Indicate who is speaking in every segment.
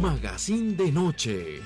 Speaker 1: Magazine de Noche.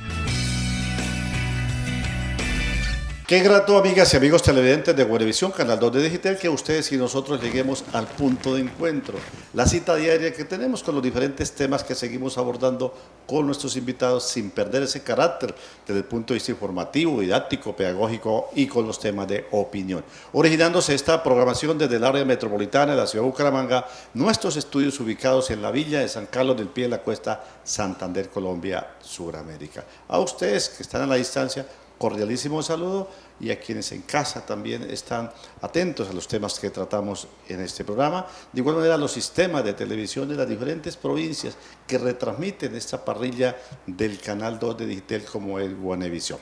Speaker 2: Qué grato, amigas y amigos televidentes de Guanevisión, Canal 2 de Digital, que ustedes y nosotros lleguemos al punto de encuentro. La cita diaria que tenemos con los diferentes temas que seguimos abordando con nuestros invitados sin perder ese carácter desde el punto de vista informativo, didáctico, pedagógico y con los temas de opinión. Originándose esta programación desde el área metropolitana de la ciudad de Bucaramanga, nuestros estudios ubicados en la villa de San Carlos del Pie de la Cuesta, Santander, Colombia, Suramérica. A ustedes que están a la distancia, cordialísimo saludo, y a quienes en casa también están atentos a los temas que tratamos en este programa. De igual manera, los sistemas de televisión de las diferentes provincias que retransmiten esta parrilla del Canal 2 de Digital como es Guanevisión.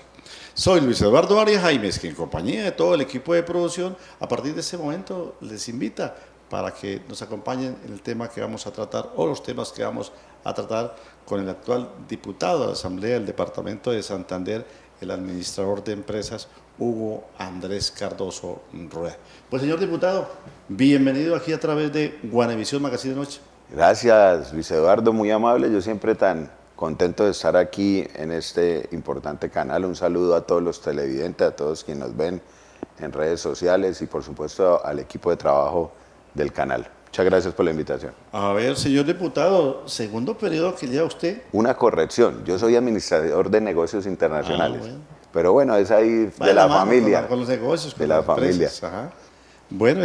Speaker 2: Soy Luis Eduardo Arias Jaimes, que en compañía de todo el equipo de producción, a partir de ese momento les invita para que nos acompañen en el tema que vamos a tratar o los temas que vamos a tratar con el actual diputado de la Asamblea del Departamento de Santander, el administrador de empresas, Hugo Andrés Cardoso Rueda. Pues, señor diputado, bienvenido aquí a través de Guanevisión Magazine de Noche.
Speaker 3: Gracias, Luis Eduardo, muy amable. Yo siempre tan contento de estar aquí en este importante canal. Un saludo a todos los televidentes, a todos quienes nos ven en redes sociales y, por supuesto, al equipo de trabajo del canal. Muchas gracias por la invitación.
Speaker 2: A ver, señor diputado, segundo periodo que lleva usted.
Speaker 3: Una corrección, yo soy administrador de negocios internacionales,
Speaker 2: bueno.
Speaker 3: Pero bueno, es ahí de la familia.
Speaker 2: Con los negocios, con
Speaker 3: de la
Speaker 2: las
Speaker 3: familia.
Speaker 2: Empresas. Ajá. Bueno,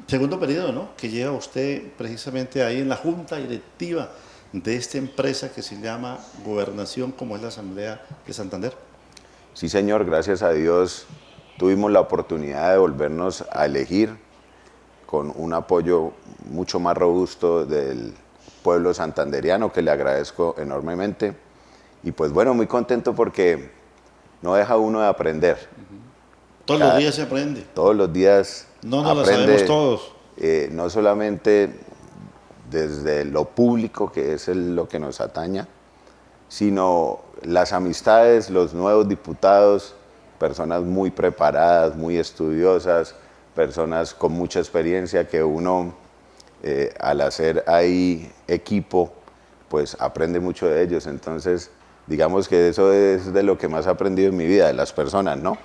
Speaker 2: segundo periodo, ¿no? Que lleva usted precisamente ahí en la junta directiva de esta empresa que se llama Gobernación, como es la Asamblea de Santander.
Speaker 3: Sí, señor, gracias a Dios tuvimos la oportunidad de volvernos a elegir con un apoyo mucho más robusto del pueblo santanderiano, que le agradezco enormemente. Y pues bueno, muy contento porque no deja uno de aprender.
Speaker 2: Todos los días se aprende.
Speaker 3: Todos los días
Speaker 2: no nos
Speaker 3: aprende,
Speaker 2: lo sabemos todos.
Speaker 3: No solamente desde lo público, que es lo que nos ataña, sino las amistades, los nuevos diputados, personas muy preparadas, muy estudiosas, personas con mucha experiencia que uno, al hacer ahí equipo, pues aprende mucho de ellos. Entonces, digamos que eso es de lo que más he aprendido en mi vida, de las personas, ¿no?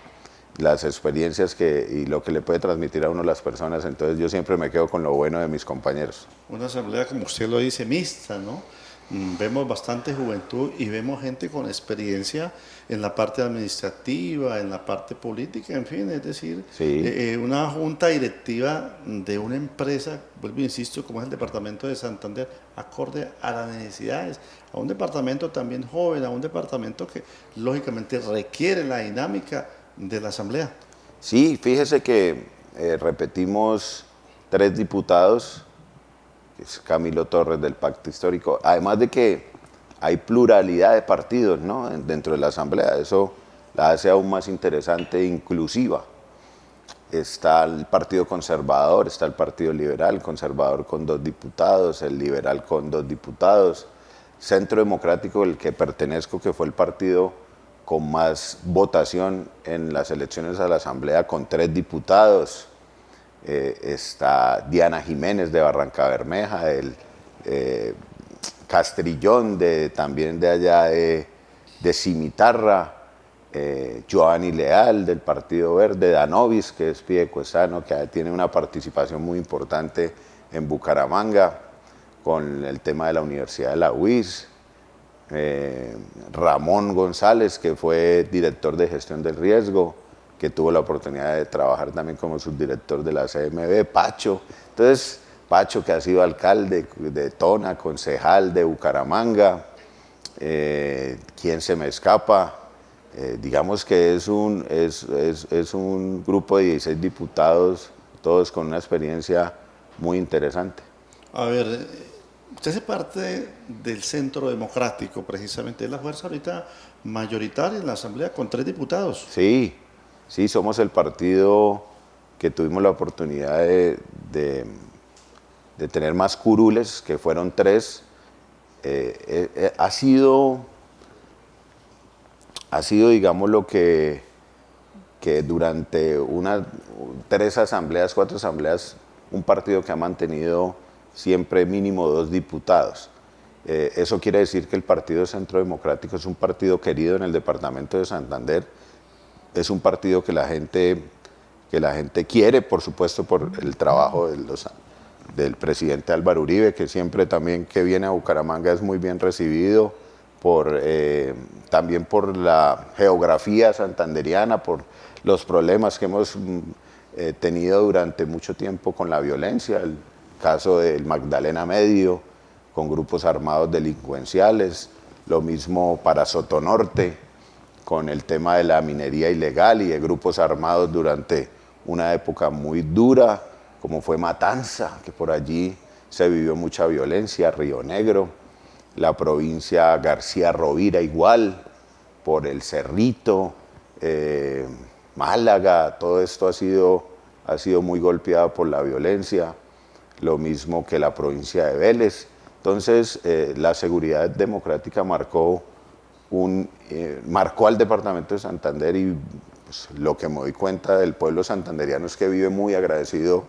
Speaker 3: Las experiencias y lo que le puede transmitir a uno las personas. Entonces, yo siempre me quedo con lo bueno de mis compañeros.
Speaker 2: Una asamblea, como usted lo dice, mixta, ¿no? Vemos bastante juventud y vemos gente con experiencia en la parte administrativa, en la parte política, en fin, es decir,
Speaker 3: sí.
Speaker 2: Una junta directiva de una empresa, vuelvo e insisto, como es el departamento de Santander, acorde a las necesidades, a un departamento también joven, a un departamento que lógicamente requiere la dinámica de la asamblea.
Speaker 3: Sí, fíjese que repetimos 3 diputados, es Camilo Torres del Pacto Histórico, además de que hay pluralidad de partidos, ¿no?, dentro de la Asamblea, eso la hace aún más interesante e inclusiva. Está el Partido Conservador, está el Partido Liberal, conservador con 2 diputados, el liberal con 2 diputados, Centro Democrático, el que pertenezco, que fue el partido con más votación en las elecciones a la Asamblea, con 3 diputados. Está Diana Jiménez de Barranca Bermeja, el Castrillón también de allá de Cimitarra, Giovanni Leal del Partido Verde, Danovis, que es piedecuestano, que tiene una participación muy importante en Bucaramanga con el tema de la Universidad de la UIS, Ramón González, que fue director de gestión del riesgo, que tuvo la oportunidad de trabajar también como subdirector de la CMB, Pacho. Entonces, Pacho, que ha sido alcalde de Tona, concejal de Bucaramanga, ¿quién se me escapa? Digamos que es un grupo de 16 diputados, todos con una experiencia muy interesante.
Speaker 2: A ver, usted hace parte del Centro Democrático, precisamente, es la fuerza ahorita mayoritaria en la Asamblea con 3 diputados.
Speaker 3: Sí, somos el partido que tuvimos la oportunidad de tener más curules, que fueron 3. Ha sido, digamos, lo que durante 3 asambleas, 4 asambleas, un partido que ha mantenido siempre mínimo 2 diputados. Eso quiere decir que el Partido Centro Democrático es un partido querido en el departamento de Santander, es un partido que la gente quiere, por supuesto, por el trabajo del presidente Álvaro Uribe, que siempre también que viene a Bucaramanga es muy bien recibido, también por la geografía santanderiana, por los problemas que hemos tenido durante mucho tiempo con la violencia, el caso del Magdalena Medio, con grupos armados delincuenciales, lo mismo para Sotonorte, con el tema de la minería ilegal y de grupos armados durante una época muy dura, como fue Matanza, que por allí se vivió mucha violencia, Río Negro, la provincia García Rovira igual, por el Cerrito, Málaga, todo esto ha sido muy golpeado por la violencia, lo mismo que la provincia de Vélez. Entonces, la seguridad democrática marcó al departamento de Santander y pues, lo que me doy cuenta del pueblo santanderiano es que vive muy agradecido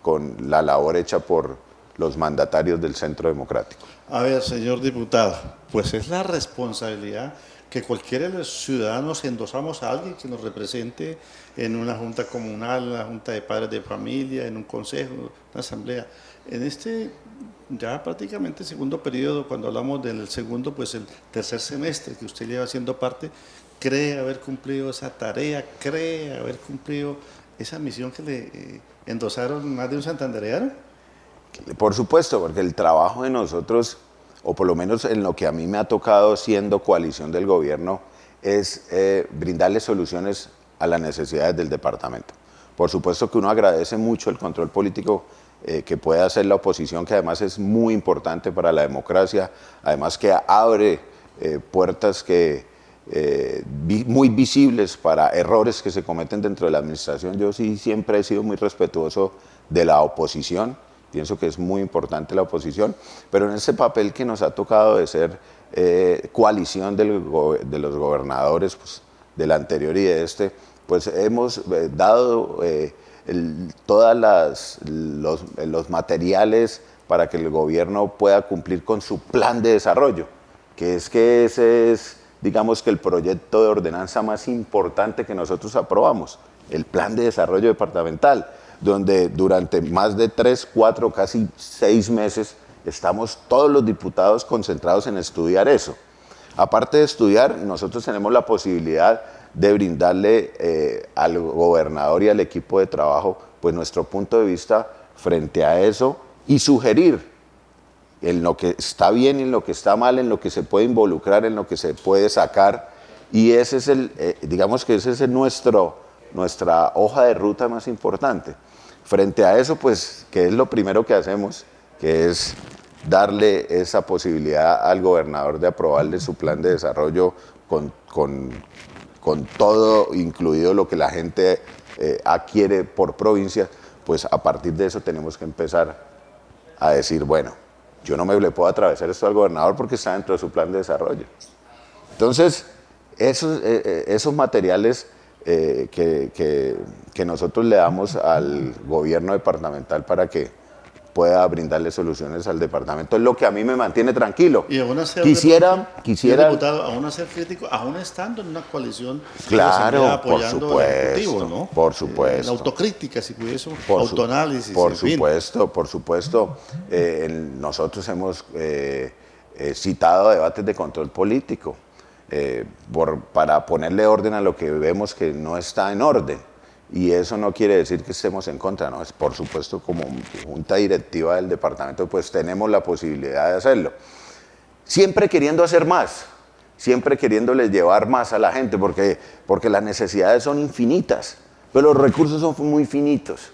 Speaker 3: con la labor hecha por los mandatarios del Centro Democrático.
Speaker 2: A ver, señor diputado, pues es la responsabilidad que cualquiera de los ciudadanos endosamos a alguien que nos represente en una junta comunal, en una junta de padres de familia, en un consejo, una asamblea. En este ya prácticamente segundo periodo, cuando hablamos del segundo, pues el tercer semestre que usted lleva siendo parte, ¿cree haber cumplido esa tarea? ¿Cree haber cumplido esa misión que le endosaron más de un santandereano?
Speaker 3: Por supuesto, porque el trabajo de nosotros, o por lo menos en lo que a mí me ha tocado siendo coalición del gobierno, es brindarle soluciones a las necesidades del departamento. Por supuesto que uno agradece mucho el control político que puede hacer la oposición, que además es muy importante para la democracia, además que abre puertas muy visibles para errores que se cometen dentro de la administración. Yo sí siempre he sido muy respetuoso de la oposición, pienso que es muy importante la oposición, pero en ese papel que nos ha tocado de ser coalición de los gobernadores, pues, del anterior y de este, pues hemos dado todos los materiales para que el gobierno pueda cumplir con su plan de desarrollo, que ese es, digamos, que el proyecto de ordenanza más importante que nosotros aprobamos, el plan de desarrollo departamental, donde durante más de 3, 4, casi 6 meses estamos todos los diputados concentrados en estudiar eso. Aparte de estudiar, nosotros tenemos la posibilidad de brindarle al gobernador y al equipo de trabajo pues nuestro punto de vista frente a eso y sugerir en lo que está bien y en lo que está mal, en lo que se puede involucrar, en lo que se puede sacar, y ese es digamos que ese es nuestra hoja de ruta más importante. Frente a eso, pues, que es lo primero que hacemos, que es darle esa posibilidad al gobernador de aprobarle su plan de desarrollo con todo, incluido lo que la gente adquiere por provincia, pues a partir de eso tenemos que empezar a decir, bueno, yo no me le puedo atravesar esto al gobernador porque está dentro de su plan de desarrollo. Entonces, esos materiales que nosotros le damos al gobierno departamental para que pueda brindarle soluciones al departamento es lo que a mí me mantiene tranquilo.
Speaker 2: Y aún así,
Speaker 3: quisiera
Speaker 2: diputado, aún a ser crítico, aún estando en una coalición,
Speaker 3: claro,
Speaker 2: apoyando
Speaker 3: por
Speaker 2: al Ejecutivo, ¿no?
Speaker 3: Por supuesto.
Speaker 2: La autocrítica, si pudiese, autoanálisis.
Speaker 3: Por supuesto. Nosotros hemos citado debates de control político para ponerle orden a lo que vemos que no está en orden. Y eso no quiere decir que estemos en contra, ¿no? Es, por supuesto, como junta directiva del departamento, pues tenemos la posibilidad de hacerlo. Siempre queriendo hacer más, siempre queriéndole llevar más a la gente, porque las necesidades son infinitas, pero los recursos son muy finitos.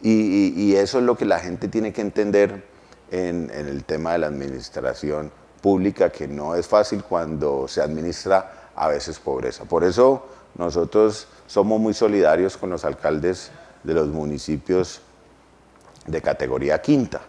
Speaker 3: Y eso es lo que la gente tiene que entender en el tema de la administración pública, que no es fácil cuando se administra a veces pobreza. Por eso nosotros somos muy solidarios con los alcaldes de los municipios de categoría quinta,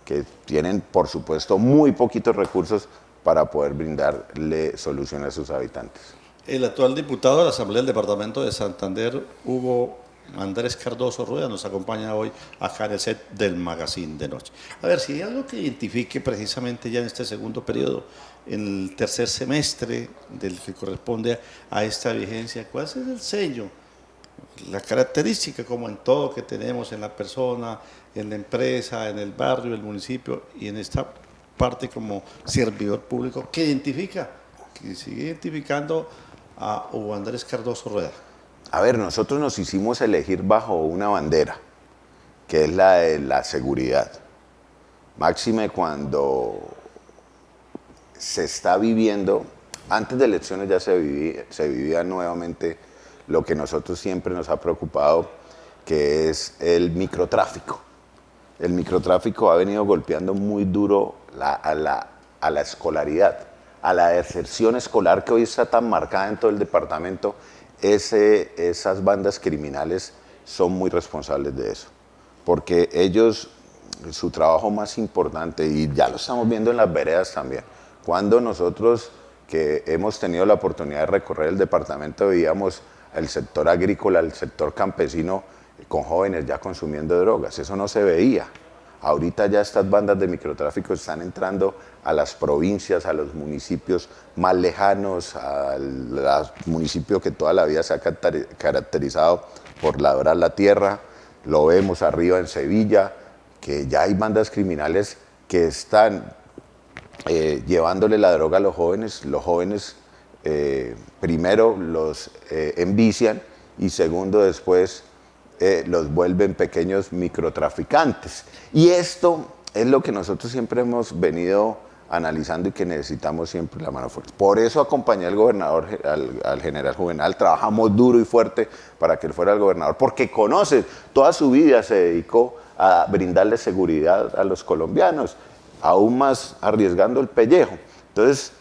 Speaker 3: que tienen, por supuesto, muy poquitos recursos para poder brindarle soluciones a sus habitantes.
Speaker 2: El actual diputado de la Asamblea del Departamento de Santander, Hugo Andrés Cardoso Rueda nos acompaña hoy acá en el set del Magazine de Noche. A ver, si hay algo que identifique precisamente ya en este segundo periodo, en el tercer semestre del que corresponde a esta vigencia, ¿cuál es el sello? La característica, como en todo que tenemos en la persona, en la empresa, en el barrio, el municipio y en esta parte como servidor público, que identifica, que sigue identificando a Hugo Andrés Cardoso Rueda.
Speaker 3: A ver, nosotros nos hicimos elegir bajo una bandera, que es la de la seguridad. Máxime cuando se está viviendo, antes de elecciones ya se vivía nuevamente lo que nosotros siempre nos ha preocupado, que es el microtráfico. El microtráfico ha venido golpeando muy duro a la escolaridad, a la deserción escolar que hoy está tan marcada en todo el departamento. Esas bandas criminales son muy responsables de eso, porque ellos, su trabajo más importante, y ya lo estamos viendo en las veredas también, cuando nosotros que hemos tenido la oportunidad de recorrer el departamento veíamos el sector agrícola, el sector campesino con jóvenes ya consumiendo drogas, eso no se veía. Ahorita ya estas bandas de microtráfico están entrando a las provincias, a los municipios más lejanos, a los municipios que toda la vida se ha caracterizado por labrar la tierra. Lo vemos arriba en Sevilla, que ya hay bandas criminales que están llevándole la droga a los jóvenes. Los jóvenes primero los envician y segundo después los vuelven pequeños microtraficantes. Y esto es lo que nosotros siempre hemos venido analizando y que necesitamos siempre la mano fuerte. Por eso acompañé al gobernador, al general Juvenal, trabajamos duro y fuerte para que él fuera el gobernador, porque conoce, toda su vida se dedicó a brindarle seguridad a los colombianos, aún más arriesgando el pellejo. Entonces,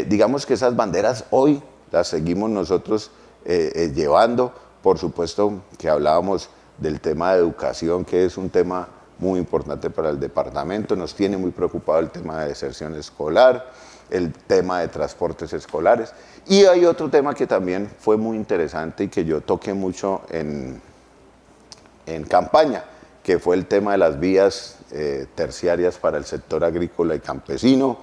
Speaker 3: digamos que esas banderas hoy las seguimos nosotros llevando. Por supuesto que hablábamos del tema de educación, que es un tema muy importante para el departamento. Nos tiene muy preocupado el tema de deserción escolar, el tema de transportes escolares. Y hay otro tema que también fue muy interesante y que yo toqué mucho en campaña, que fue el tema de las vías terciarias para el sector agrícola y campesino,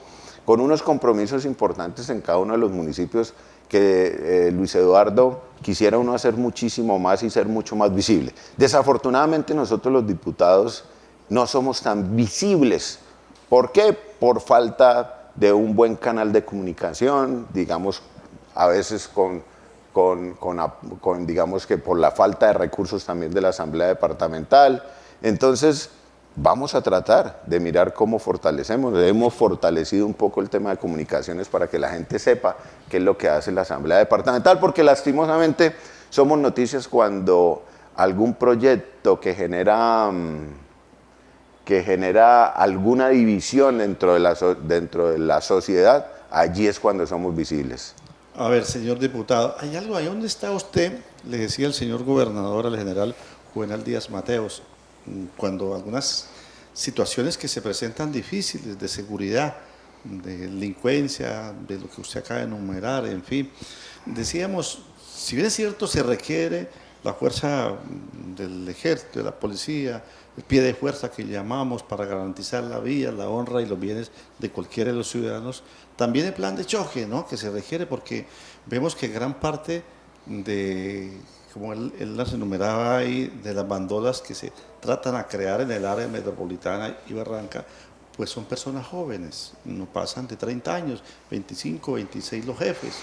Speaker 3: con unos compromisos importantes en cada uno de los municipios que Luis Eduardo quisiera uno hacer muchísimo más y ser mucho más visible. Desafortunadamente nosotros los diputados no somos tan visibles. ¿Por qué? Por falta de un buen canal de comunicación, digamos, a veces digamos que por la falta de recursos también de la Asamblea Departamental. Entonces, vamos a tratar de mirar cómo fortalecemos. Hemos fortalecido un poco el tema de comunicaciones para que la gente sepa qué es lo que hace la Asamblea Departamental, porque lastimosamente somos noticias cuando algún proyecto que genera alguna división dentro de la sociedad, allí es cuando somos visibles.
Speaker 2: A ver, señor diputado, ¿hay algo ahí? ¿Dónde está usted? Le decía el señor gobernador, al general Juvenal Díaz Mateos, cuando algunas situaciones que se presentan difíciles de seguridad, de delincuencia, de lo que usted acaba de enumerar, en fin, decíamos, si bien es cierto, se requiere la fuerza del ejército, de la policía, el pie de fuerza que llamamos para garantizar la vida, la honra y los bienes de cualquiera de los ciudadanos, también el plan de choque, ¿no?, que se requiere, porque vemos que gran parte de, como él las enumeraba ahí, de las bandolas que se tratan a crear en el área metropolitana y Barranca, pues son personas jóvenes, no pasan de 30 años, 25, 26 los jefes.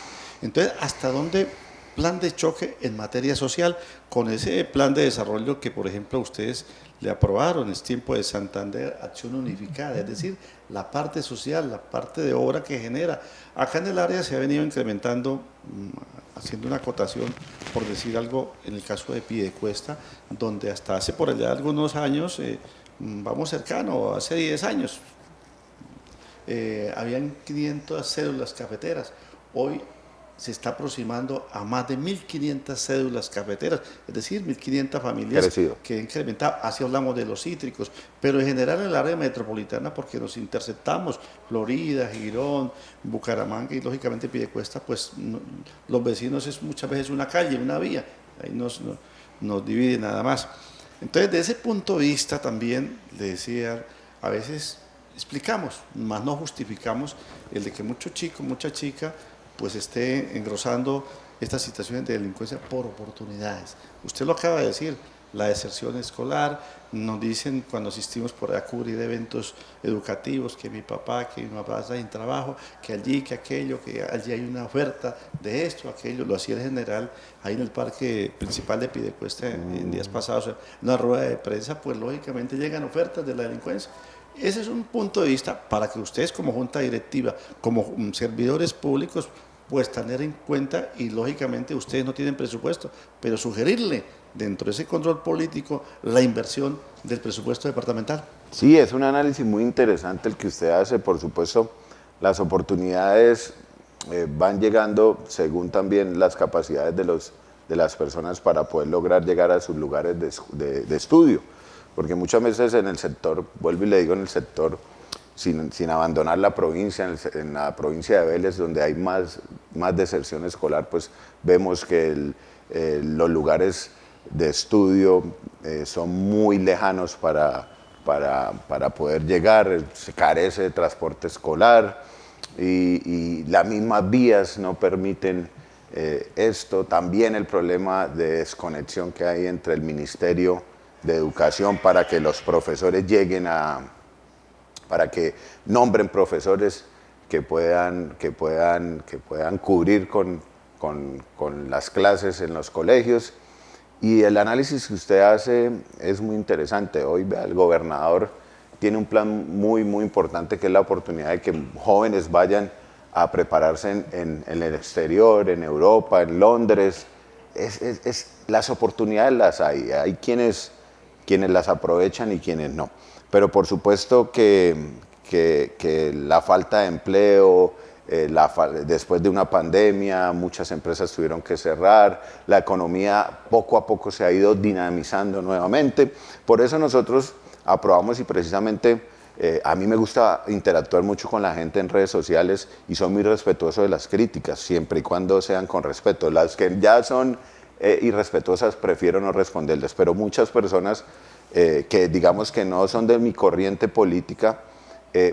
Speaker 2: Entonces, ¿hasta dónde plan de choque en materia social con ese plan de desarrollo que, por ejemplo, ustedes le aprobaron? Es tiempo de Santander, acción unificada, es decir, la parte social, la parte de obra que genera. Acá en el área se ha venido incrementando, haciendo una acotación, por decir algo, en el caso de Piedecuesta, donde hasta hace por allá algunos años, vamos cercano, hace 10 años, habían 500 cédulas cafeteras. Hoy se está aproximando a más de 1.500 cédulas cafeteras, es decir, 1.500 familias que han incrementado. Así hablamos de los cítricos, pero en general en el área metropolitana, porque nos interceptamos, Florida, Girón, Bucaramanga y lógicamente Piedecuesta, pues los vecinos es muchas veces una calle, una vía. Ahí nos divide nada más. Entonces, de ese punto de vista también, le decía, a veces explicamos, más no justificamos el de que mucho chico, mucha chica, pues esté engrosando estas situaciones de delincuencia por oportunidades. Usted lo acaba de decir, la deserción escolar, nos dicen cuando asistimos por a cubrir eventos educativos que mi papá, que mi mamá está en trabajo, que allí, que aquello, que allí hay una oferta de esto, aquello, lo hacía el general ahí en el parque principal de Piedecuesta en días pasados, en una rueda de prensa, pues lógicamente llegan ofertas de la delincuencia. Ese es un punto de vista para que ustedes como junta directiva, como servidores públicos, pues tener en cuenta, y lógicamente ustedes no tienen presupuesto, pero sugerirle dentro de ese control político la inversión del presupuesto departamental.
Speaker 3: Sí, es un análisis muy interesante el que usted hace. Por supuesto, las oportunidades van llegando según también las capacidades de las personas para poder lograr llegar a sus lugares de estudio. Porque muchas veces en el sector, vuelvo y le digo, en el sector, sin abandonar la provincia, en la provincia de Vélez, donde hay más deserción escolar, pues vemos que los lugares de estudio son muy lejanos para poder llegar, se carece de transporte escolar y las mismas vías no permiten esto. También el problema de desconexión que hay entre el Ministerio de Educación para que los profesores lleguen para que nombren profesores que puedan cubrir con las clases en los colegios. Y el análisis que usted hace es muy interesante. Hoy el gobernador tiene un plan muy importante, que es la oportunidad de que jóvenes vayan a prepararse en el exterior, en Europa, en Londres. Las oportunidades las hay quienes las aprovechan y quienes no. Pero por supuesto que la falta de empleo, después de una pandemia, muchas empresas tuvieron que cerrar, la economía poco a poco se ha ido dinamizando nuevamente. Por eso nosotros aprobamos, y precisamente a mí me gusta interactuar mucho con la gente en redes sociales y soy muy respetuoso de las críticas, siempre y cuando sean con respeto. Las que ya son irrespetuosas prefiero no responderles, pero muchas personas que digamos que no son de mi corriente política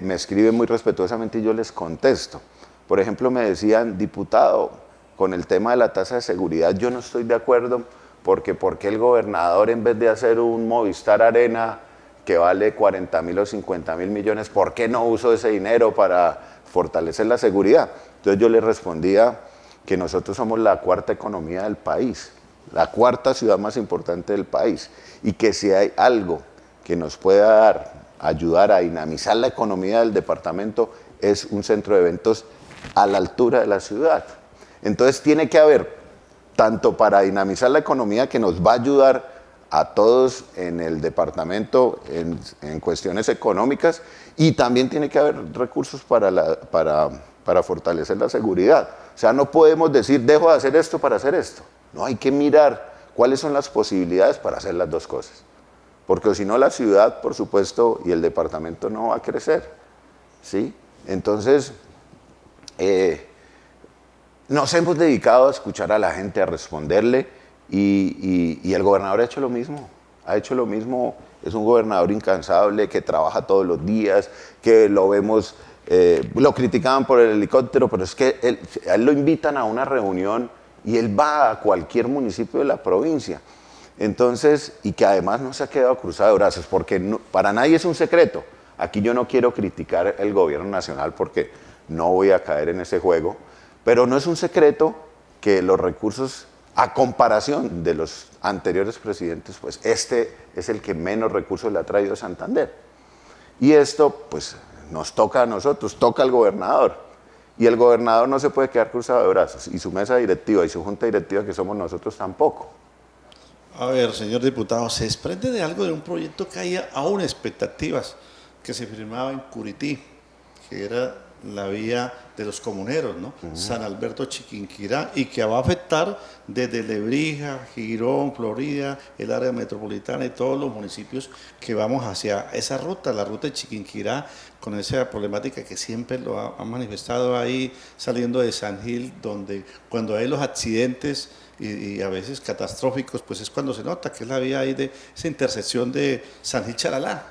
Speaker 3: me escriben muy respetuosamente y yo les contesto. Por ejemplo, me decían, diputado, con el tema de la tasa de seguridad yo no estoy de acuerdo, porque ¿por qué el gobernador, en vez de hacer un Movistar Arena que vale 40.000 o 50.000 millones, ¿por qué no usó ese dinero para fortalecer la seguridad? Entonces yo le respondía que nosotros somos la cuarta economía del país, la cuarta ciudad más importante del país, y que si hay algo que nos pueda ayudar a dinamizar la economía del departamento es un centro de eventos a la altura de la ciudad. Entonces tiene que haber, tanto para dinamizar la economía, que nos va a ayudar a todos en el departamento en cuestiones económicas, y también tiene que haber recursos para fortalecer la seguridad. O sea, no podemos decir, dejo de hacer esto para hacer esto. No, hay que mirar cuáles son las posibilidades para hacer las dos cosas. Porque si no, la ciudad, por supuesto, y el departamento no va a crecer, ¿sí? Entonces, nos hemos dedicado a escuchar a la gente, a responderle, y el gobernador ha hecho lo mismo, es un gobernador incansable, que trabaja todos los días, que lo vemos, lo criticaban por el helicóptero, pero es que a él lo invitan a una reunión y él va a cualquier municipio de la provincia. Entonces, y que además no se ha quedado cruzado de brazos, porque para nadie es un secreto. Aquí yo no quiero criticar el gobierno nacional porque no voy a caer en ese juego, pero no es un secreto que los recursos, a comparación de los anteriores presidentes, pues este es el que menos recursos le ha traído a Santander. Y esto, pues, nos toca a nosotros, toca al gobernador. Y el gobernador no se puede quedar cruzado de brazos, y su mesa directiva y su junta directiva, que somos nosotros, tampoco.
Speaker 2: A ver, señor diputado, se desprende de algo de un proyecto que hay aún expectativas, que se firmaba en Curití, que era la vía de los comuneros, ¿no? San Alberto, Chiquinquirá, y que va a afectar desde Lebrija, Girón, Florida, el área metropolitana y todos los municipios que vamos hacia esa ruta, la ruta de Chiquinquirá, con esa problemática que siempre lo ha manifestado ahí, saliendo de San Gil, donde cuando hay los accidentes y a veces catastróficos, pues es cuando se nota que es la vía ahí de esa intersección de San Gil Charalá,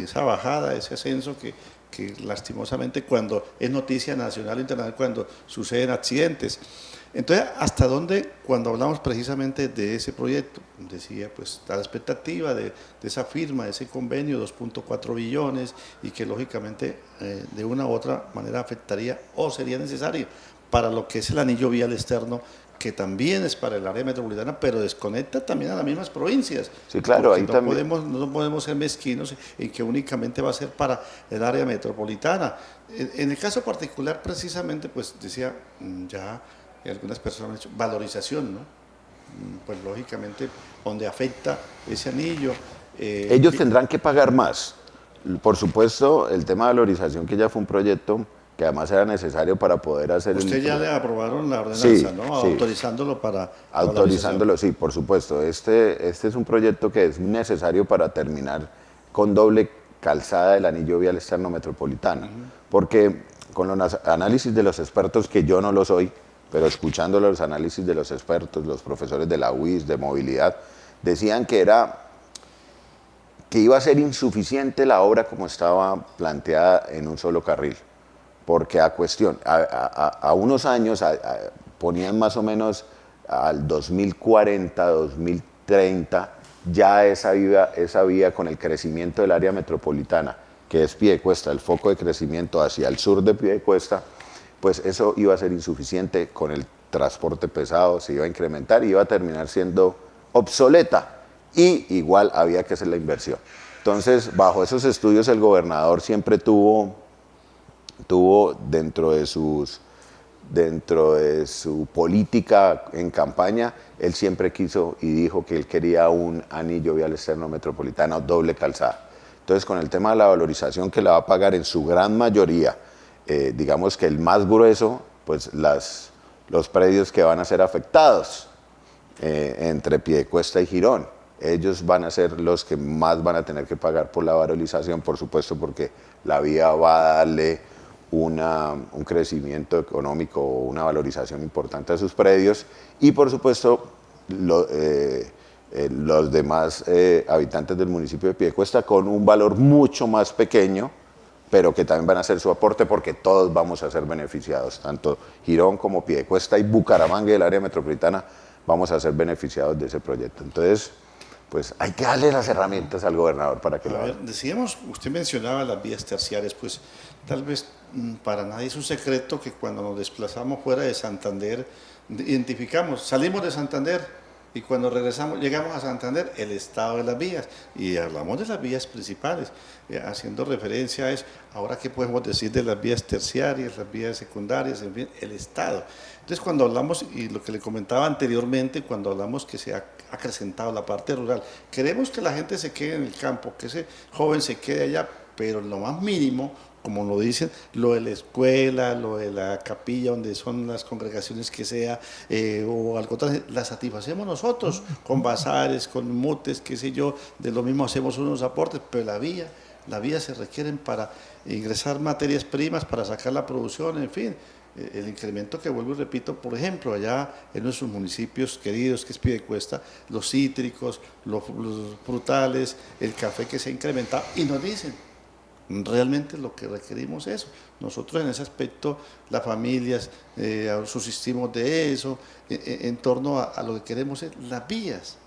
Speaker 2: esa bajada, ese ascenso que lastimosamente cuando es noticia nacional o internacional, cuando suceden accidentes. Entonces, ¿hasta dónde, cuando hablamos precisamente de ese proyecto? Decía, pues, a la expectativa de esa firma, de ese convenio, 2.4 billones, y que lógicamente de una u otra manera afectaría o sería necesario para lo que es el anillo vial externo, que también es para el área metropolitana, pero desconecta también a las mismas provincias.
Speaker 3: Sí, claro, ahí
Speaker 2: no
Speaker 3: también.
Speaker 2: no podemos ser mezquinos en que únicamente va a ser para el área metropolitana. En el caso particular, precisamente, pues decía, ya algunas personas han hecho valorización, ¿no? Pues lógicamente, donde afecta ese anillo.
Speaker 3: Ellos tendrán que pagar más. Por supuesto, el tema de valorización, que ya fue un proyecto que además era necesario para poder hacer
Speaker 2: Usted ya le aprobaron la ordenanza,
Speaker 3: Sí,
Speaker 2: ¿no?
Speaker 3: sí.
Speaker 2: Autorizándolo para
Speaker 3: Autorizándolo, sí, por supuesto. Este es un proyecto que es necesario para terminar con doble calzada del anillo vial externo metropolitano. Porque con los análisis de los expertos, que yo no lo soy, pero escuchando los análisis de los expertos, los profesores de la UIS, de movilidad, decían que iba a ser insuficiente la obra como estaba planteada en un solo carril. Porque a unos años ponían más o menos al 2040, 2030, ya esa vía con el crecimiento del área metropolitana, que es Piedecuesta, el foco de crecimiento hacia el sur de Piedecuesta, pues eso iba a ser insuficiente con el transporte pesado, se iba a incrementar y iba a terminar siendo obsoleta, y igual había que hacer la inversión. Entonces, bajo esos estudios, el gobernador siempre tuvo dentro de su política en campaña, él siempre quiso y dijo que él quería un anillo vial externo metropolitano doble calzada. Entonces, con el tema de la valorización, que la va a pagar en su gran mayoría, digamos que el más grueso, pues los predios que van a ser afectados entre Piedecuesta y Girón. Ellos van a ser los que más van a tener que pagar por la valorización, por supuesto, porque la vía va a darle un crecimiento económico o una valorización importante a sus predios, y por supuesto los demás habitantes del municipio de Piedecuesta con un valor mucho más pequeño, pero que también van a hacer su aporte, porque todos vamos a ser beneficiados, tanto Girón como Piedecuesta y Bucaramanga y el área metropolitana vamos a ser beneficiados de ese proyecto. Entonces, pues hay que darle las herramientas al gobernador para que lo haga.
Speaker 2: Decíamos, usted mencionaba las vías terciarias, pues tal vez para nadie es un secreto que cuando nos desplazamos fuera de Santander, identificamos, salimos de Santander y cuando regresamos, llegamos a Santander, el estado de las vías, y hablamos de las vías principales, haciendo referencia a eso. Ahora, ¿qué podemos decir de las vías terciarias, las vías secundarias, en fin, el estado? Entonces, cuando hablamos, y lo que le comentaba anteriormente, cuando hablamos que se ha acrecentado la parte rural, queremos que la gente se quede en el campo, que ese joven se quede allá, pero en lo más mínimo, como lo dicen, lo de la escuela, lo de la capilla, donde son las congregaciones que sea, o algo tal, la satisfacemos nosotros, con bazares, con mutes, qué sé yo, de lo mismo hacemos unos aportes, pero la vía se requieren para ingresar materias primas, para sacar la producción, en fin. El incremento que vuelvo y repito, por ejemplo, allá en nuestros municipios queridos, que es Piedecuesta, los cítricos, los frutales, el café que se ha incrementado, y nos dicen, realmente lo que requerimos es eso. Nosotros en ese aspecto, las familias, subsistimos de eso, en torno a lo que queremos es las vías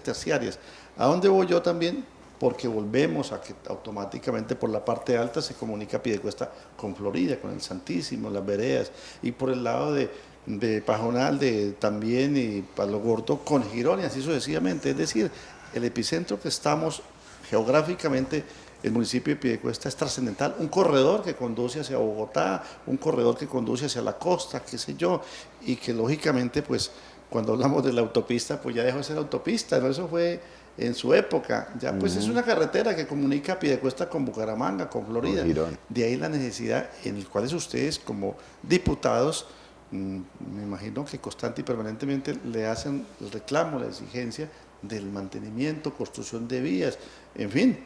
Speaker 2: terciarias. ¿A dónde voy yo también? Porque volvemos a que automáticamente por la parte alta se comunica Piedecuesta con Florida, con el Santísimo, las veredas, y por el lado de Pajonal también, y Palo Gordo con Girón, y así sucesivamente. Es decir, el epicentro que estamos geográficamente, el municipio de Piedecuesta, es trascendental, un corredor que conduce hacia Bogotá, un corredor que conduce hacia la costa, qué sé yo, y que lógicamente, pues, cuando hablamos de la autopista, pues ya dejó de ser autopista, ¿no? Eso fue en su época, ya pues es una carretera que comunica Piedecuesta con Bucaramanga, con Florida. De ahí la necesidad en la cual ustedes como diputados, me imagino que constante y permanentemente le hacen el reclamo, la exigencia del mantenimiento, construcción de vías, en fin.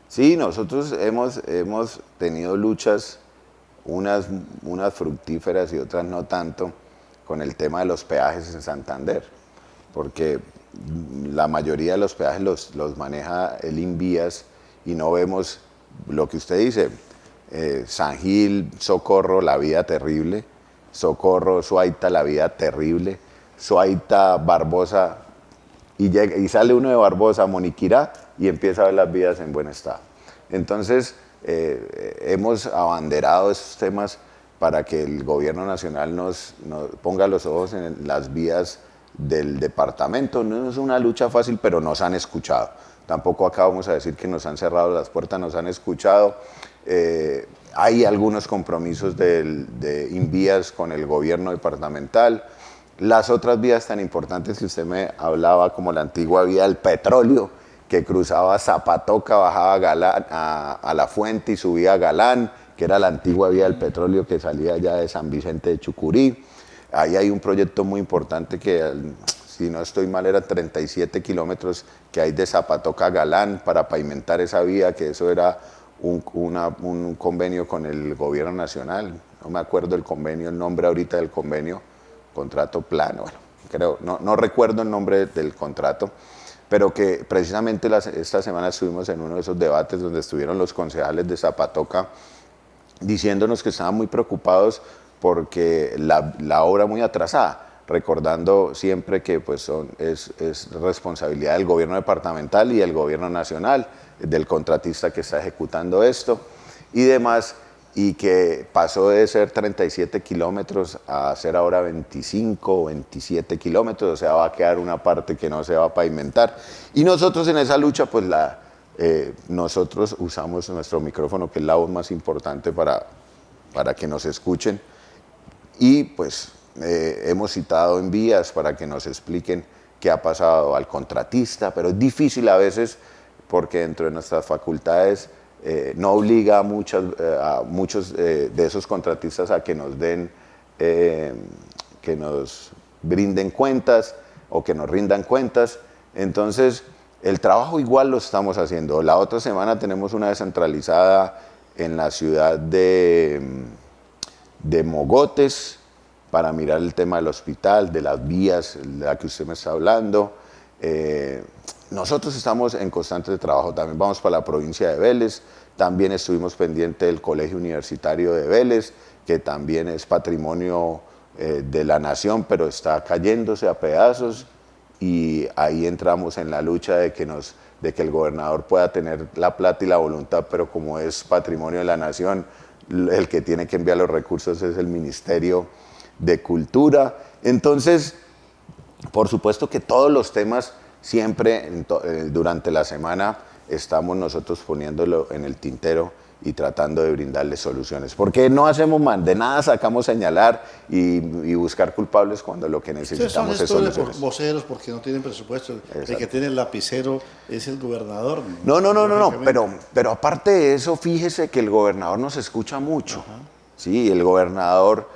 Speaker 3: Sí, nosotros hemos tenido luchas, unas fructíferas y otras no tanto, con el tema de los peajes en Santander. porque la mayoría de los peajes los maneja el Invías y no vemos lo que usted dice, San Gil, Socorro, la vía terrible, Socorro, Suaita, la vía terrible, Suaita, Barbosa, y sale uno de Barbosa a Moniquirá y empieza a ver las vías en buen estado. Entonces, hemos abanderado esos temas para que el gobierno nacional nos ponga los ojos en las vías del departamento. No es una lucha fácil, pero nos han escuchado. Tampoco acá vamos a decir que nos han cerrado las puertas, nos han escuchado. Hay algunos compromisos de Invías con el gobierno departamental. Las otras vías tan importantes que usted me hablaba, como la antigua vía del petróleo, que cruzaba Zapatoca, bajaba a La Fuente y subía a Galán, que era la antigua vía del petróleo que salía ya de San Vicente de Chucurí. Ahí hay un proyecto muy importante que, si no estoy mal, era 37 kilómetros que hay de Zapatoca a Galán para pavimentar esa vía, que eso era un convenio con el gobierno nacional. No me acuerdo el convenio, el nombre ahorita del convenio, contrato plano, bueno, creo, no recuerdo el nombre del contrato, pero que precisamente esta semana estuvimos en uno de esos debates donde estuvieron los concejales de Zapatoca diciéndonos que estaban muy preocupados porque la obra muy atrasada, recordando siempre que pues es responsabilidad del gobierno departamental y del gobierno nacional, del contratista que está ejecutando esto y demás, y que pasó de ser 37 kilómetros a ser ahora 25 o 27 kilómetros, o sea, va a quedar una parte que no se va a pavimentar. Y nosotros en esa lucha, pues nosotros usamos nuestro micrófono, que es la voz más importante para que nos escuchen, y pues hemos citado en vías para que nos expliquen qué ha pasado al contratista, pero es difícil a veces porque dentro de nuestras facultades no obliga a muchos de esos contratistas a que nos que nos brinden cuentas o que nos rindan cuentas. Entonces, el trabajo igual lo estamos haciendo. La otra semana tenemos una descentralizada en la ciudad de Mogotes para mirar el tema del hospital, de las vías, de la que usted me está hablando. Nosotros estamos en constante trabajo, también vamos para la provincia de Vélez, también estuvimos pendientes del Colegio Universitario de Vélez, que también es patrimonio de la nación, pero está cayéndose a pedazos, y ahí entramos en la lucha de que el gobernador pueda tener la plata y la voluntad, pero como es patrimonio de la nación, el que tiene que enviar los recursos es el Ministerio de Cultura. Entonces, por supuesto que todos los temas siempre durante la semana estamos nosotros poniéndolo en el tintero y tratando de brindarles soluciones. Porque no hacemos más, de nada sacamos señalar y buscar culpables cuando lo que necesitamos es soluciones.
Speaker 2: Por voceros porque no tienen presupuesto. Exacto. El que tiene el lapicero es el gobernador.
Speaker 3: No, pero aparte de eso, fíjese que el gobernador nos escucha mucho. Ajá. Sí, el gobernador,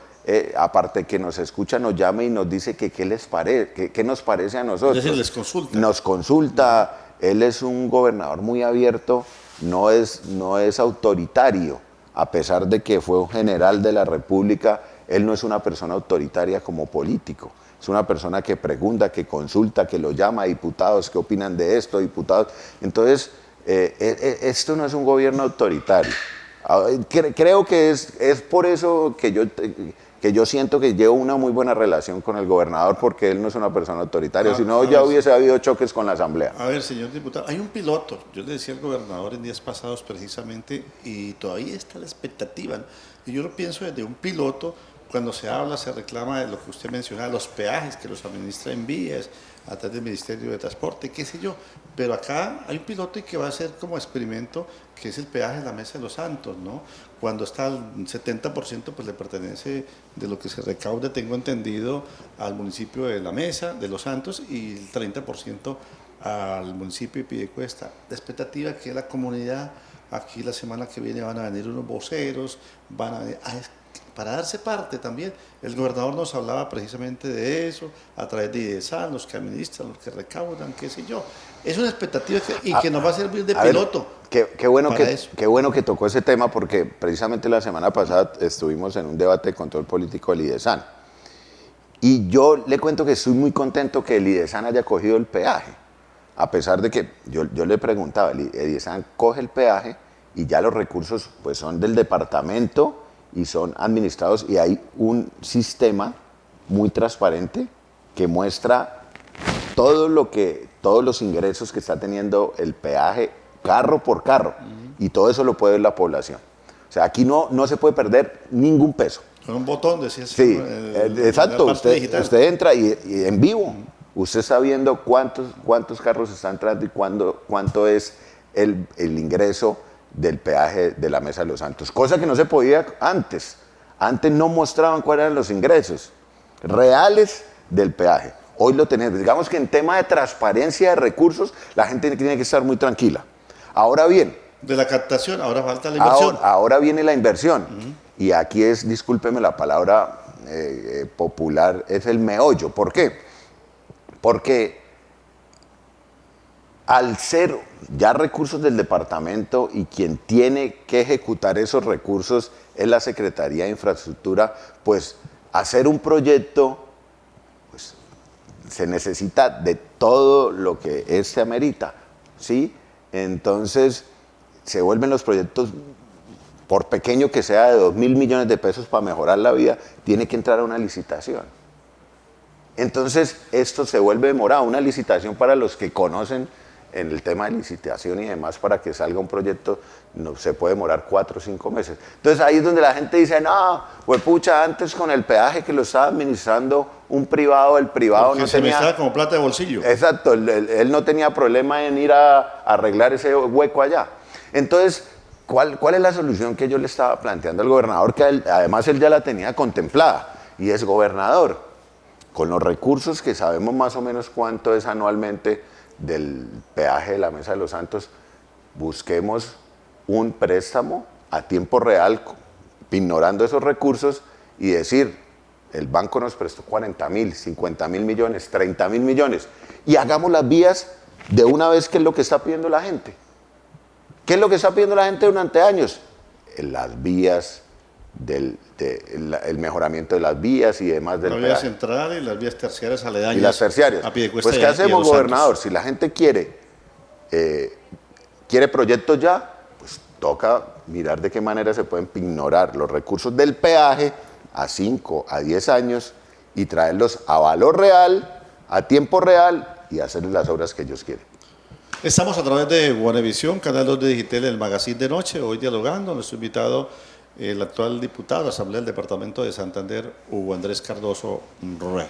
Speaker 3: aparte que nos escucha, nos llama y nos dice que qué les parece, qué nos parece a nosotros.
Speaker 2: Es decir, les consulta.
Speaker 3: Nos consulta. Él es un gobernador muy abierto, no es autoritario, a pesar de que fue un general de la República. Él no es una persona autoritaria como político, es una persona que pregunta, que consulta, que lo llama a diputados, ¿qué opinan de esto, diputados? Entonces, esto no es un gobierno autoritario. Creo que es por eso que yo siento que llevo una muy buena relación con el gobernador, porque él no es una persona autoritaria, si no ya hubiese habido choques con la Asamblea.
Speaker 2: A ver, señor diputado, hay un piloto, yo le decía al gobernador en días pasados precisamente, y todavía está la expectativa, ¿no? Y yo lo pienso desde un piloto, cuando se habla, se reclama de lo que usted mencionaba, los peajes que los administra en vías, a través del Ministerio de Transporte, qué sé yo, pero acá hay un piloto y que va a ser como experimento, que es el peaje de la Mesa de los Santos, ¿no? Cuando está el 70%, pues le pertenece de lo que se recaude, tengo entendido, al municipio de La Mesa, de los Santos, y el 30% al municipio de Piedecuesta. La expectativa que la comunidad, aquí la semana que viene van a venir unos voceros, van a para darse parte también. El gobernador nos hablaba precisamente de eso, a través de IDESAN, los que administran, los que recaudan, qué sé yo. Es una expectativa que nos va a servir de piloto.
Speaker 3: Qué bueno que tocó ese tema, porque precisamente la semana pasada estuvimos en un debate de control político del IDESAN. Y yo le cuento que estoy muy contento que el IDESAN haya cogido el peaje, a pesar de que yo le preguntaba, el IDESAN coge el peaje y ya los recursos pues son del departamento y son administrados y hay un sistema muy transparente que muestra todos los ingresos que está teniendo el peaje carro por carro y todo eso lo puede ver la población. O sea, aquí no se puede perder ningún peso.
Speaker 2: Con un botón, decías.
Speaker 3: Sí, exacto. Usted entra y en vivo, usted está viendo cuántos carros están entrando y cuánto es el ingreso del peaje de la Mesa de los Santos. Cosa que no se podía antes. Antes no mostraban cuáles eran los ingresos reales del peaje. Hoy lo tenemos. Digamos que en tema de transparencia de recursos, la gente tiene que estar muy tranquila. Ahora bien.
Speaker 2: De la captación, ahora falta la inversión.
Speaker 3: Ahora viene la inversión. Y aquí es, discúlpeme la palabra popular, es el meollo. ¿Por qué? Porque al ser ya recursos del departamento y quien tiene que ejecutar esos recursos es la Secretaría de Infraestructura, pues hacer un proyecto pues, se necesita de todo lo que se amerita, ¿sí? Entonces se vuelven los proyectos, por pequeño que sea, de 2.000 millones de pesos para mejorar la vida, tiene que entrar a una licitación. Entonces esto se vuelve demorado, una licitación para los que conocen en el tema de licitación y demás, para que salga un proyecto no se puede demorar 4 o 5 meses. Entonces ahí es donde la gente dice, no, pues pucha, antes con el peaje que lo estaba administrando un privado, el privado
Speaker 2: porque
Speaker 3: no
Speaker 2: se
Speaker 3: tenía...
Speaker 2: me estaba como plata de bolsillo.
Speaker 3: Exacto, él no tenía problema en ir a arreglar ese hueco allá. Entonces, ¿cuál es la solución que yo le estaba planteando al gobernador? Que además él ya la tenía contemplada, y es: gobernador, con los recursos que sabemos más o menos cuánto es anualmente del peaje de la Mesa de los Santos, busquemos un préstamo a tiempo real, ignorando esos recursos, y decir, el banco nos prestó 40.000, 50.000 millones, 30.000 millones, y hagamos las vías de una vez, que es lo que está pidiendo la gente. ¿Qué es lo que está pidiendo la gente durante años? Las vías, el mejoramiento de las vías y demás del peaje.
Speaker 2: La vía central y las vías terciarias aledañas.
Speaker 3: Y las terciarias.
Speaker 2: A Piedecuesta
Speaker 3: pues, ¿qué hacemos, gobernador? Si la gente quiere proyectos ya, pues toca mirar de qué manera se pueden ignorar los recursos del peaje a 5, a 10 años y traerlos a valor real, a tiempo real, y hacerles las obras que ellos quieren.
Speaker 2: Estamos a través de Guanevisión, Canal 2 de Digital, el Magazine de Noche, hoy dialogando. Nuestro invitado, el actual diputado de la Asamblea del Departamento de Santander, Hugo Andrés Cardoso Rueda.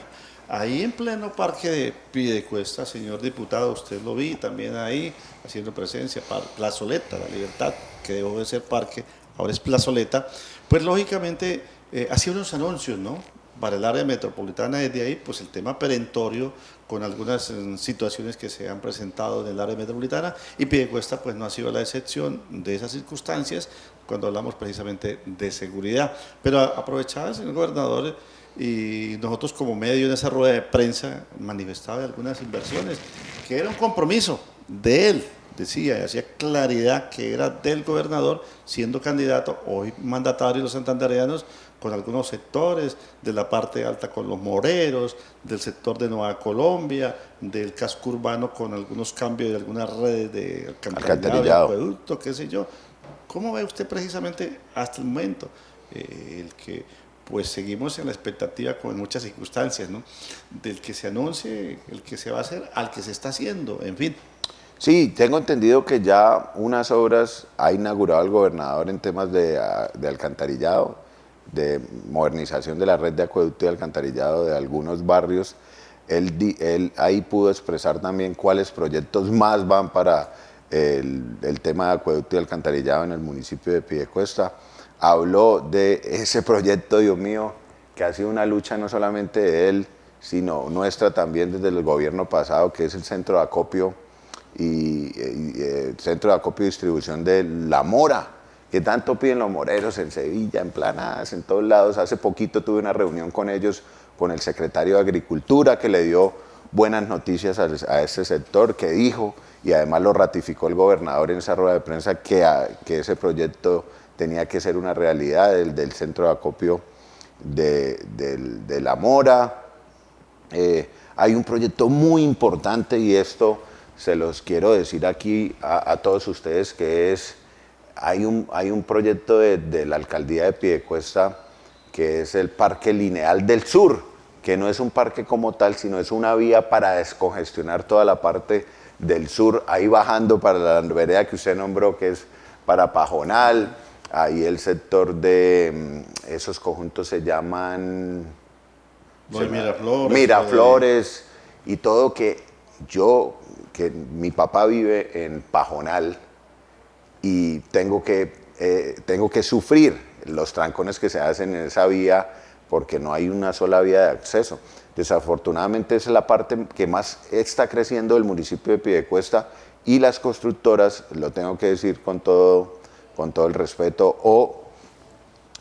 Speaker 2: Ahí en pleno parque de Piedecuesta, señor diputado, usted lo vi también ahí, haciendo presencia, plazoleta, La Libertad, que dejó de ser parque, ahora es plazoleta. Pues lógicamente hacía unos anuncios, ¿no?, para el área metropolitana. Desde ahí, pues el tema perentorio, con algunas situaciones que se han presentado en el área metropolitana, y Piedecuesta pues no ha sido la excepción de esas circunstancias cuando hablamos precisamente de seguridad. Pero aprovechaba, señor gobernador, y nosotros como medio en esa rueda de prensa manifestaba algunas inversiones, que era un compromiso de él, decía, y hacía claridad que era del gobernador, siendo candidato, hoy mandatario, los santandereanos, con algunos sectores de la parte alta, con los moreros, del sector de Nueva Colombia, del casco urbano, con algunos cambios de algunas redes de alcantarillado, de acueducto, qué sé yo. ¿Cómo ve usted precisamente hasta el momento el que pues seguimos en la expectativa, con muchas circunstancias, ¿no?, del que se anuncie, el que se va a hacer, al que se está haciendo, en fin?
Speaker 3: Sí, tengo entendido que ya unas obras ha inaugurado el gobernador en temas de alcantarillado, de modernización de la red de acueducto y alcantarillado de algunos barrios. Él ahí pudo expresar también cuáles proyectos más van para el tema de acueducto y alcantarillado en el municipio de Piedecuesta. Habló de ese proyecto, Dios mío, que ha sido una lucha no solamente de él, sino nuestra también desde el gobierno pasado, que es el centro de acopio y centro de acopio y distribución de La Mora, que tanto piden los moreros en Sevilla, en Planadas, en todos lados. Hace poquito tuve una reunión con ellos, con el secretario de Agricultura, que le dio buenas noticias a este sector, que dijo, y además lo ratificó el gobernador en esa rueda de prensa, que ese proyecto tenía que ser una realidad, del centro de acopio de La Mora. Hay un proyecto muy importante y esto se los quiero decir aquí a todos ustedes, que es, hay un proyecto de la alcaldía de Piedecuesta que es el Parque Lineal del Sur, que no es un parque como tal, sino es una vía para descongestionar toda la parte del sur, ahí bajando para la vereda que usted nombró, que es para Pajonal, ahí el sector de esos conjuntos se llaman Miraflores y todo, que mi papá vive en Pajonal y tengo que sufrir los trancones que se hacen en esa vía porque no hay una sola vía de acceso. Desafortunadamente esa es la parte que más está creciendo del municipio de Piedecuesta, y las constructoras, lo tengo que decir con todo el respeto, o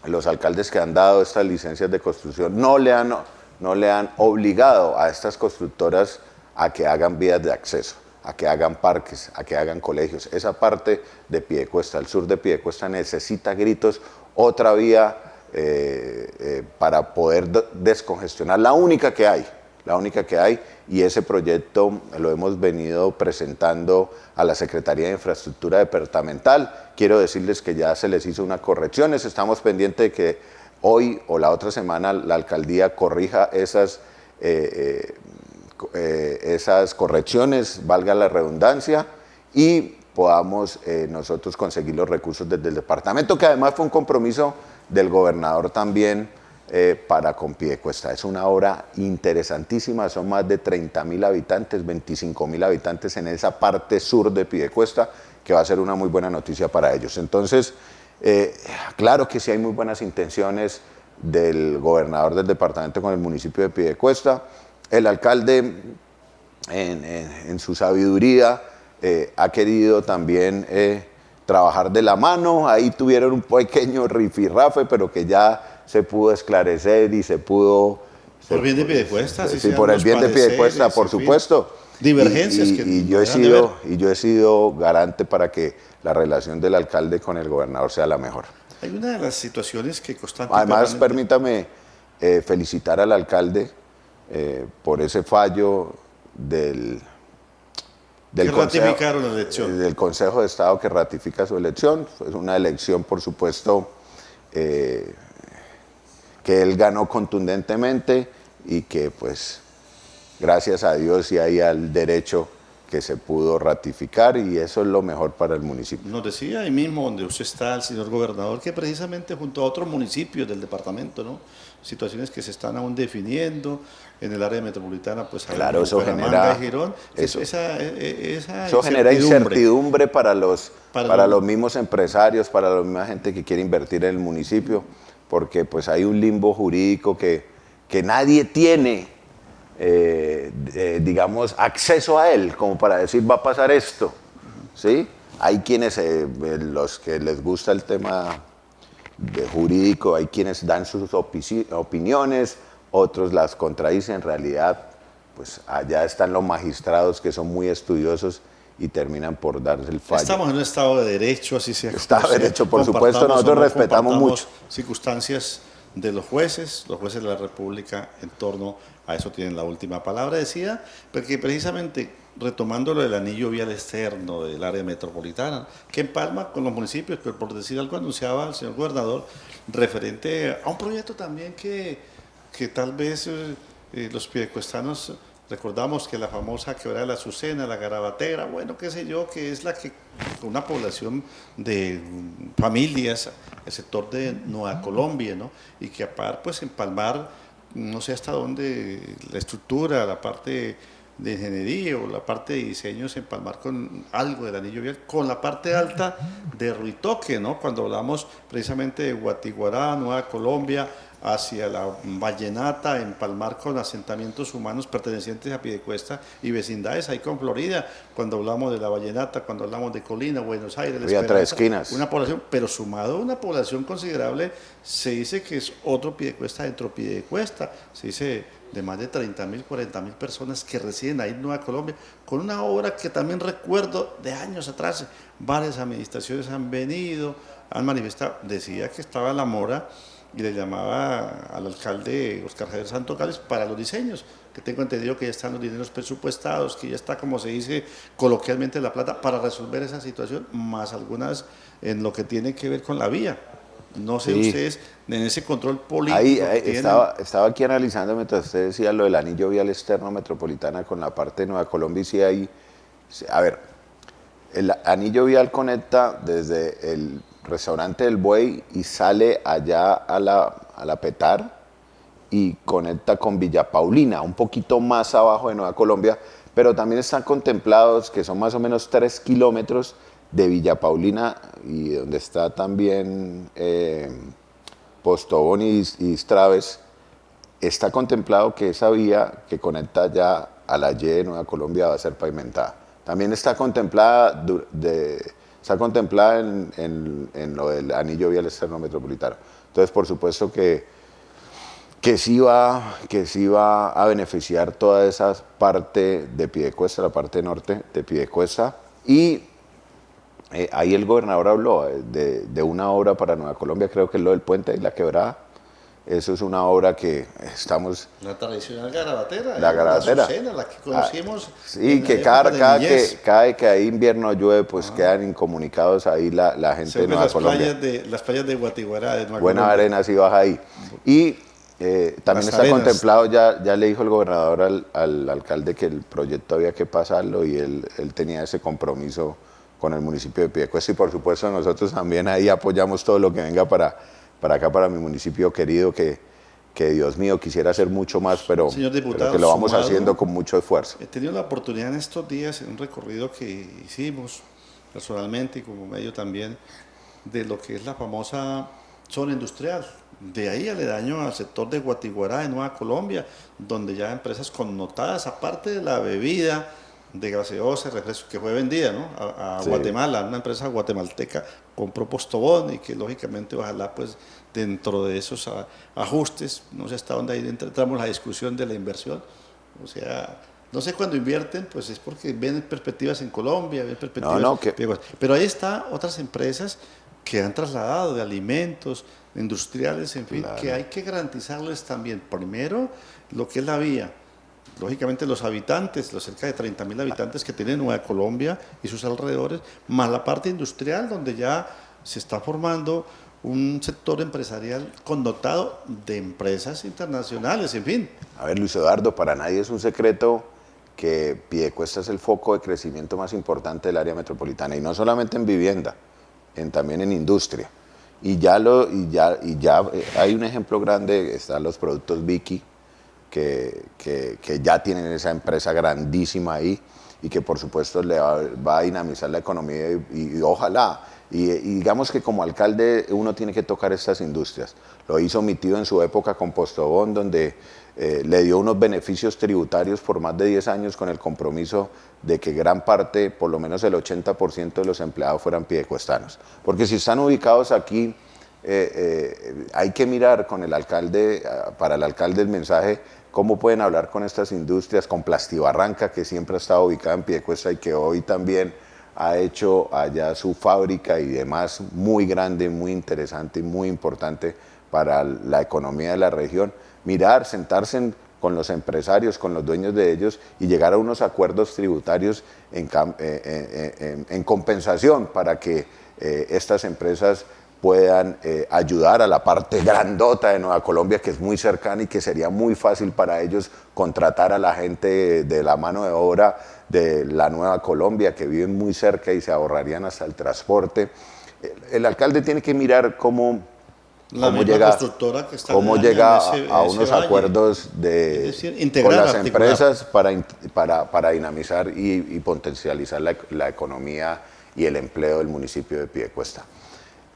Speaker 3: los alcaldes que han dado estas licencias de construcción no le han obligado a estas constructoras a que hagan vías de acceso, a que hagan parques, a que hagan colegios. Esa parte de Piedecuesta, el sur de Piedecuesta, necesita gritos otra vía para poder descongestionar, la única que hay, y ese proyecto lo hemos venido presentando a la Secretaría de Infraestructura Departamental. Quiero decirles que ya se les hizo unas correcciones, estamos pendientes de que hoy o la otra semana la alcaldía corrija esas correcciones, valga la redundancia, y podamos nosotros conseguir los recursos desde el departamento, que además fue un compromiso del gobernador también para con Piedecuesta. Es una obra interesantísima, son más de 30.000 habitantes, 25.000 habitantes en esa parte sur de Piedecuesta, que va a ser una muy buena noticia para ellos. Entonces, claro que sí hay muy buenas intenciones del gobernador del departamento con el municipio de Piedecuesta. El alcalde, en su sabiduría, ha querido también trabajar de la mano. Ahí tuvieron un pequeño rifirrafe, pero que ya se pudo esclarecer y se pudo...
Speaker 2: Por bien de Piedecuesta,
Speaker 3: sí, por el bien de Piedecuesta, por supuesto.
Speaker 2: Divergencias
Speaker 3: y yo he sido garante para que la relación del alcalde con el gobernador sea la mejor.
Speaker 2: Hay una de las situaciones que constantemente...
Speaker 3: Además, permítame felicitar al alcalde por ese fallo del
Speaker 2: ratificaron la elección.
Speaker 3: Del Consejo de Estado que ratifica su elección. Fue una elección, por supuesto, que él ganó contundentemente y que, pues, gracias a Dios y ahí al derecho que se pudo ratificar, y eso es lo mejor para el municipio.
Speaker 2: Nos decía ahí mismo donde usted está, el señor gobernador, que precisamente junto a otros municipios del departamento, ¿no?, situaciones que se están aún definiendo en el área metropolitana, pues
Speaker 3: claro, eso genera
Speaker 2: Girón,
Speaker 3: eso
Speaker 2: esa
Speaker 3: genera incertidumbre para los mismos empresarios, para la misma gente que quiere invertir en el municipio, porque pues hay un limbo jurídico que nadie tiene, digamos, acceso a él, como para decir va a pasar esto, ¿sí? Hay quienes, los que les gusta el tema jurídico, hay quienes dan sus opiniones, otros las contradicen. En realidad, pues allá están los magistrados que son muy estudiosos y terminan por darse el fallo.
Speaker 2: Estamos en un Estado de Derecho, así sea.
Speaker 3: Estado de Derecho, por supuesto, nosotros respetamos mucho.
Speaker 2: Circunstancias de los jueces de la República en torno a eso tienen la última palabra, decía, porque precisamente retomando lo del anillo vial externo del área metropolitana, que empalma con los municipios, pero por decir algo anunciaba el señor gobernador, referente a un proyecto también que tal vez los piedecuestanos recordamos, que la famosa quebrada de la Azucena, la Garabatera, bueno, qué sé yo, que es la que con una población de familias, el sector de Nueva Colombia, ¿no?, y que aparte pues empalmar, no sé hasta dónde la estructura, la parte de ingeniería o la parte de diseño se empalmar con algo del anillo vial, con la parte alta de Ruitoque, ¿no?, cuando hablamos precisamente de Guatiguará, Nueva Colombia, hacia la Vallenata, empalmar con asentamientos humanos pertenecientes a Piedecuesta y vecindades ahí con Florida, cuando hablamos de la Vallenata, cuando hablamos de Colina, Buenos Aires,
Speaker 3: había tres esquinas.
Speaker 2: Una población, pero sumado a una población considerable, se dice que es otro Piedecuesta dentro de Piedecuesta, se dice de más de 30.000, 40.000 personas que residen ahí en Nueva Colombia, con una obra que también recuerdo de años atrás, varias administraciones han venido, han manifestado, decía que estaba en La Mora, y le llamaba al alcalde Oscar Javier Santo Gálvez para los diseños. que tengo entendido que ya están los dineros presupuestados, que ya está, como se dice coloquialmente, la plata para resolver esa situación, más algunas en lo que tiene que ver con la vía. No sé
Speaker 3: Sí.
Speaker 2: ustedes, en ese control político
Speaker 3: Ahí
Speaker 2: que tienen.
Speaker 3: estaba aquí analizando mientras usted decía lo del anillo vial externo metropolitana con la parte de Nueva Colombia y sí hay, a ver, el anillo vial conecta desde el restaurante del Buey y sale allá a la Petar y conecta con Villa Paulina, un poquito más abajo de Nueva Colombia, pero también están contemplados que son más o menos 3 kilómetros de Villa Paulina y donde está también Postobón y Istraves, está contemplado que esa vía que conecta ya a la Y de Nueva Colombia va a ser pavimentada. También está contemplada, está contemplada en lo del anillo vial externo metropolitano. Entonces, por supuesto que sí va a beneficiar toda esa parte de Piedecuesta, la parte norte de Piedecuesta. Y ahí el gobernador habló de una obra para Nueva Colombia, creo que es lo del puente y la quebrada. Eso es una obra que estamos...
Speaker 2: La tradicional garabatera,
Speaker 3: La garabatera.
Speaker 2: Azucena, la que conocimos.
Speaker 3: Sí,
Speaker 2: en la
Speaker 3: que
Speaker 2: época de niñez.
Speaker 3: cada que hay invierno llueve, pues quedan incomunicados ahí la gente de
Speaker 2: Según
Speaker 3: Nueva Colombia.
Speaker 2: las playas de Guatiguará, de Nueva
Speaker 3: Buena
Speaker 2: Colombia.
Speaker 3: arena sí baja ahí. Y también
Speaker 2: Las
Speaker 3: está
Speaker 2: arenas.
Speaker 3: contemplado, ya le dijo el gobernador al alcalde que el proyecto había que pasarlo y él tenía ese compromiso con el municipio de Piedecuesta y por supuesto nosotros también ahí apoyamos todo lo que venga para acá, para mi municipio querido, que Dios mío, quisiera hacer mucho más, pero,
Speaker 2: Señor diputado,
Speaker 3: pero que lo vamos
Speaker 2: sumado,
Speaker 3: haciendo con mucho esfuerzo.
Speaker 2: He tenido la oportunidad en estos días, en un recorrido que hicimos personalmente y como medio también, de lo que es la famosa zona industrial. De ahí aledaño al sector de Guatiguará, de Nueva Colombia, donde ya empresas connotadas, aparte de la bebida de gaseosa, refresco, que fue vendida, ¿no?, a
Speaker 3: Sí.
Speaker 2: Guatemala, una empresa guatemalteca compró Postobón y que lógicamente ojalá pues dentro de esos ajustes, no sé hasta dónde ahí entramos la discusión de la inversión, o sea, no sé cuándo invierten, pues es porque ven perspectivas en Colombia, ven perspectivas.
Speaker 3: No, que-
Speaker 2: Pero ahí está otras empresas que han trasladado de alimentos, industriales, en fin,
Speaker 3: Claro.
Speaker 2: que hay que garantizarles también, primero, lo que es la vía. Lógicamente los habitantes, los cerca de 30.000 habitantes que tiene Nueva Colombia y sus alrededores, más la parte industrial donde ya se está formando un sector empresarial connotado de empresas internacionales, en fin.
Speaker 3: A ver, Luis Eduardo, para nadie es un secreto que Piedecuesta es el foco de crecimiento más importante del área metropolitana y no solamente en vivienda, también en industria. Y ya hay un ejemplo grande, están los productos Vicky, que ya tienen esa empresa grandísima ahí y que por supuesto le va a dinamizar la economía y ojalá. Y digamos que como alcalde uno tiene que tocar estas industrias. Lo hizo mi tío en su época con Postobón, donde le dio unos beneficios tributarios por más de 10 años con el compromiso de que gran parte, por lo menos el 80% de los empleados fueran piedecuestanos. Porque si están ubicados aquí, hay que mirar con el alcalde, para el alcalde el mensaje, cómo pueden hablar con estas industrias, con Plastibarranca, que siempre ha estado ubicada en Piedecuesta y que hoy también ha hecho allá su fábrica y demás, muy grande, muy interesante y muy importante para la economía de la región. Mirar, sentarse con los empresarios, con los dueños de ellos y llegar a unos acuerdos tributarios en compensación para que estas empresas puedan ayudar a la parte grandota de Nueva Colombia, que es muy cercana y que sería muy fácil para ellos contratar a la gente de la mano de obra de la Nueva Colombia, que viven muy cerca y se ahorrarían hasta el transporte. El alcalde tiene que mirar cómo llega,
Speaker 2: Constructora que está
Speaker 3: cómo
Speaker 2: aledaña
Speaker 3: llega
Speaker 2: en
Speaker 3: a
Speaker 2: ese
Speaker 3: unos
Speaker 2: valle.
Speaker 3: acuerdos
Speaker 2: Es decir,
Speaker 3: con
Speaker 2: integrar,
Speaker 3: las
Speaker 2: articular.
Speaker 3: empresas para dinamizar y potencializar la economía y el empleo del municipio de Piedecuesta.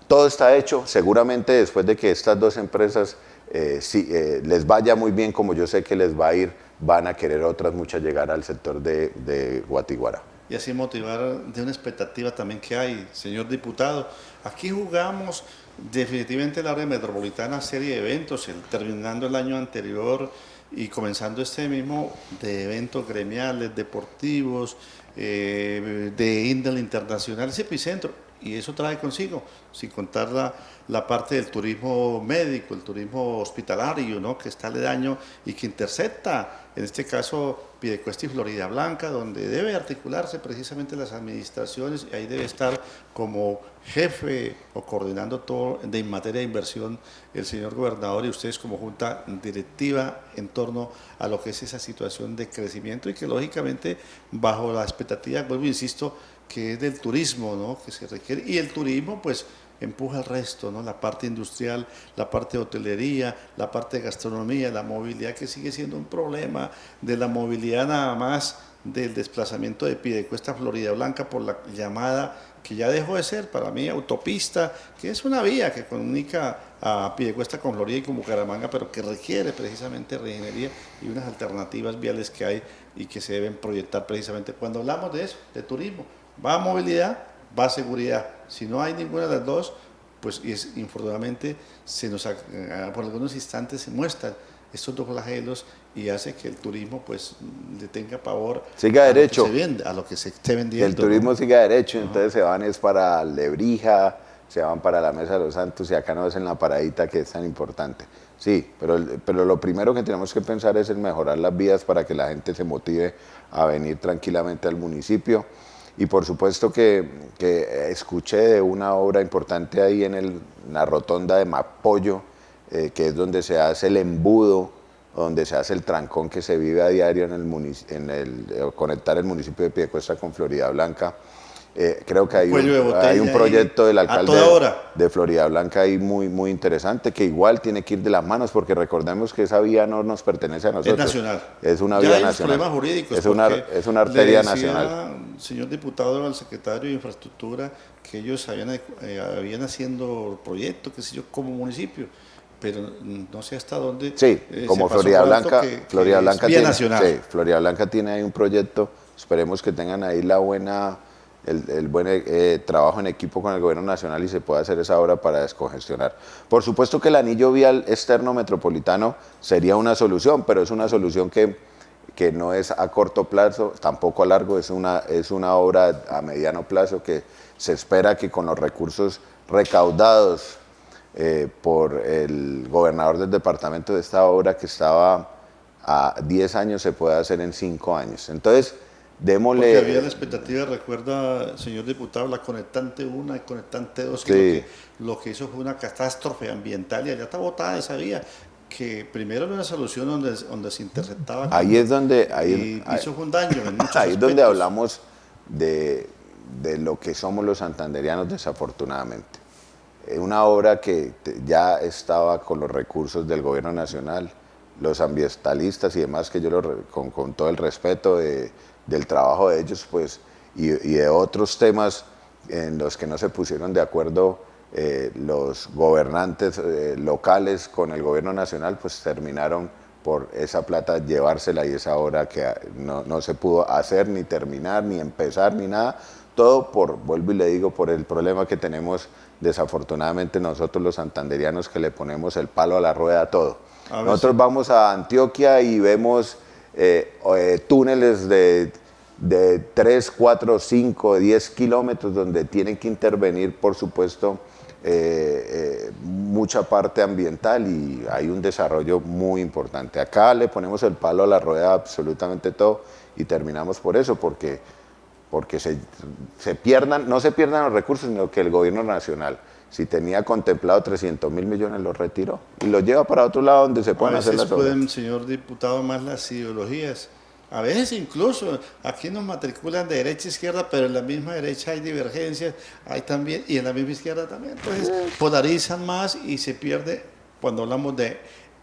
Speaker 3: Todo está hecho, seguramente después de que estas dos empresas les vaya muy bien, como yo sé que les va a ir, van a querer otras muchas llegar al sector de Guatiguará.
Speaker 2: Y así motivar de una expectativa también que hay, señor diputado. Aquí jugamos definitivamente el área metropolitana serie de eventos, terminando el año anterior y comenzando este mismo de eventos gremiales, deportivos, de índole internacional, es epicentro, y eso trae consigo, sin contar la parte del turismo médico, el turismo hospitalario, ¿no? Que está aledaño y que intercepta, en este caso, Piedecuesta y Florida Blanca, donde debe articularse precisamente las administraciones, y ahí debe estar como jefe o coordinando todo en materia de inversión el señor gobernador y ustedes como junta directiva en torno a lo que es esa situación de crecimiento y que lógicamente bajo la expectativa, vuelvo e insisto, que es del turismo, ¿no? Que se requiere, y el turismo pues empuja el resto, ¿no? La parte industrial, la parte de hotelería, la parte de gastronomía, la movilidad, que sigue siendo un problema de la movilidad nada más del desplazamiento de Piedecuesta a Florida Blanca por la llamada, que ya dejó de ser para mí autopista, que es una vía que comunica a Piedecuesta con Florida y con Bucaramanga, pero que requiere precisamente reingeniería y unas alternativas viales que hay y que se deben proyectar precisamente. Cuando hablamos de eso, de turismo, va a movilidad, va a seguridad. Si no hay ninguna de las dos, pues infortunadamente se nos, por algunos instantes se muestran estos dos flagelos y hace que el turismo pues le tenga pavor
Speaker 3: siga
Speaker 2: a
Speaker 3: derecho.
Speaker 2: lo que se vende, a lo que se esté vendiendo.
Speaker 3: El turismo, ¿no? Siga derecho,
Speaker 2: Ajá.
Speaker 3: entonces se van es para Lebrija, se van para la Mesa de los Santos y acá no es en la paradita que es tan importante. Sí, pero lo primero que tenemos que pensar es en mejorar las vías para que la gente se motive a venir tranquilamente al municipio. Y por supuesto que escuché de una obra importante ahí en la rotonda de Mapollo, que es donde se hace el embudo, donde se hace el trancón que se vive a diario conectar el municipio de Piedecuesta con Florida Blanca. Creo que hay un proyecto del alcalde de Florida Blanca ahí muy, muy interesante, que igual tiene que ir de las manos, porque recordemos que esa vía no nos pertenece a nosotros.
Speaker 2: Es nacional.
Speaker 3: Es una
Speaker 2: ya
Speaker 3: vía
Speaker 2: hay
Speaker 3: nacional.
Speaker 2: Problemas jurídicos.
Speaker 3: Es una arteria nacional.
Speaker 2: Señor diputado, al secretario de Infraestructura, que ellos habían haciendo proyectos, qué sé yo, como municipio, pero no sé hasta dónde.
Speaker 3: Sí, como Florida Blanca, Florida Blanca
Speaker 2: vía
Speaker 3: tiene,
Speaker 2: nacional.
Speaker 3: Sí, Florida Blanca tiene ahí un proyecto. Esperemos que tengan ahí el buen trabajo en equipo con el gobierno nacional y se pueda hacer esa obra para descongestionar. Por supuesto que el anillo vial externo metropolitano sería una solución, pero es una solución que no es a corto plazo, tampoco a largo, es una obra a mediano plazo que se espera que con los recursos recaudados por el gobernador del departamento de esta obra, que estaba a 10 años, se pueda hacer en 5 años. Entonces, démosle...
Speaker 2: Porque había la expectativa, recuerda, señor diputado, la conectante 1 y conectante 2,
Speaker 3: Sí.
Speaker 2: que lo que hizo fue una catástrofe ambiental y allá está botada esa vía, que primero era una solución donde se interceptaba.
Speaker 3: Ahí es donde...
Speaker 2: y hizo un daño en muchos
Speaker 3: ahí es donde
Speaker 2: aspectos.
Speaker 3: hablamos de lo que somos los santanderianos, desafortunadamente. Una obra que ya estaba con los recursos del gobierno nacional, los ambientalistas y demás, que yo con todo el respeto del trabajo de ellos, pues, y de otros temas en los que no se pusieron de acuerdo los gobernantes locales con el gobierno nacional, pues terminaron por esa plata llevársela, y esa obra que no se pudo hacer, ni terminar, ni empezar, ni nada, todo vuelvo y le digo, por el problema que tenemos desafortunadamente nosotros los santanderianos, que le ponemos el palo a la rueda a todo. Nosotros vamos a Antioquia y vemos túneles de 3, 4, 5, 10 kilómetros donde tienen que intervenir, por supuesto, mucha parte ambiental, y hay un desarrollo muy importante. Acá le ponemos el palo a la rueda a absolutamente todo y terminamos por eso, porque no se pierdan los recursos, sino que el gobierno nacional, si tenía contemplado 300.000 millones, los retiró y los lleva para otro lado donde se pueden hacer las obras.
Speaker 2: Pueden, señor diputado, más las ideologías. A veces incluso aquí nos matriculan de derecha a izquierda, pero en la misma derecha hay divergencias, hay también, y en la misma izquierda también. Entonces polarizan más y se pierde cuando hablamos de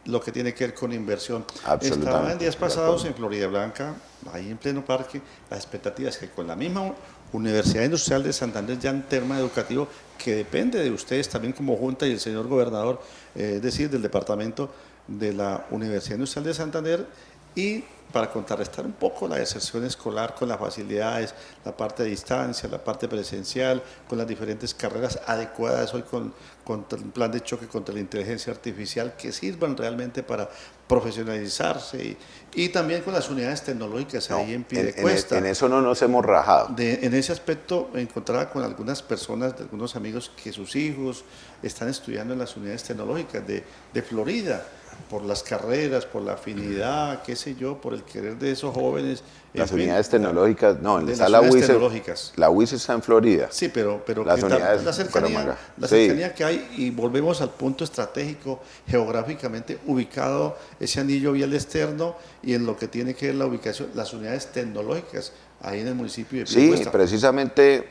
Speaker 2: lo que tiene que ver con inversión. Estaba en días pasados en Florida Blanca, ahí en pleno parque, las expectativas que con la misma Universidad Industrial de Santander, ya en tema educativo, que depende de ustedes también como Junta y el señor gobernador, es decir, del departamento de la Universidad Industrial de Santander, y para contrarrestar un poco la deserción escolar con las facilidades, la parte de distancia, la parte presencial, con las diferentes carreras adecuadas hoy con un plan de choque contra la inteligencia artificial que sirvan realmente para profesionalizarse y también con las unidades tecnológicas
Speaker 3: No,
Speaker 2: ahí en Piedecuesta.
Speaker 3: en eso no nos hemos rajado.
Speaker 2: En ese aspecto me encontraba con algunas personas, de algunos amigos que sus hijos están estudiando en las unidades tecnológicas de Florida, por las carreras, por la afinidad, qué sé yo, por el querer de esos jóvenes.
Speaker 3: Las
Speaker 2: en fin,
Speaker 3: unidades tecnológicas, no,
Speaker 2: de
Speaker 3: está
Speaker 2: las
Speaker 3: la
Speaker 2: unidades
Speaker 3: UIS.
Speaker 2: tecnológicas.
Speaker 3: La UIS está en Florida.
Speaker 2: Sí, pero
Speaker 3: Las
Speaker 2: que
Speaker 3: unidades
Speaker 2: la cercanía,
Speaker 3: Bucaramanga.
Speaker 2: la
Speaker 3: Sí.
Speaker 2: cercanía que hay, y volvemos al punto estratégico, geográficamente ubicado ese anillo vial externo y en lo que tiene que ver la ubicación, las unidades tecnológicas ahí en el municipio de
Speaker 3: Sí,
Speaker 2: Piedecuesta.
Speaker 3: precisamente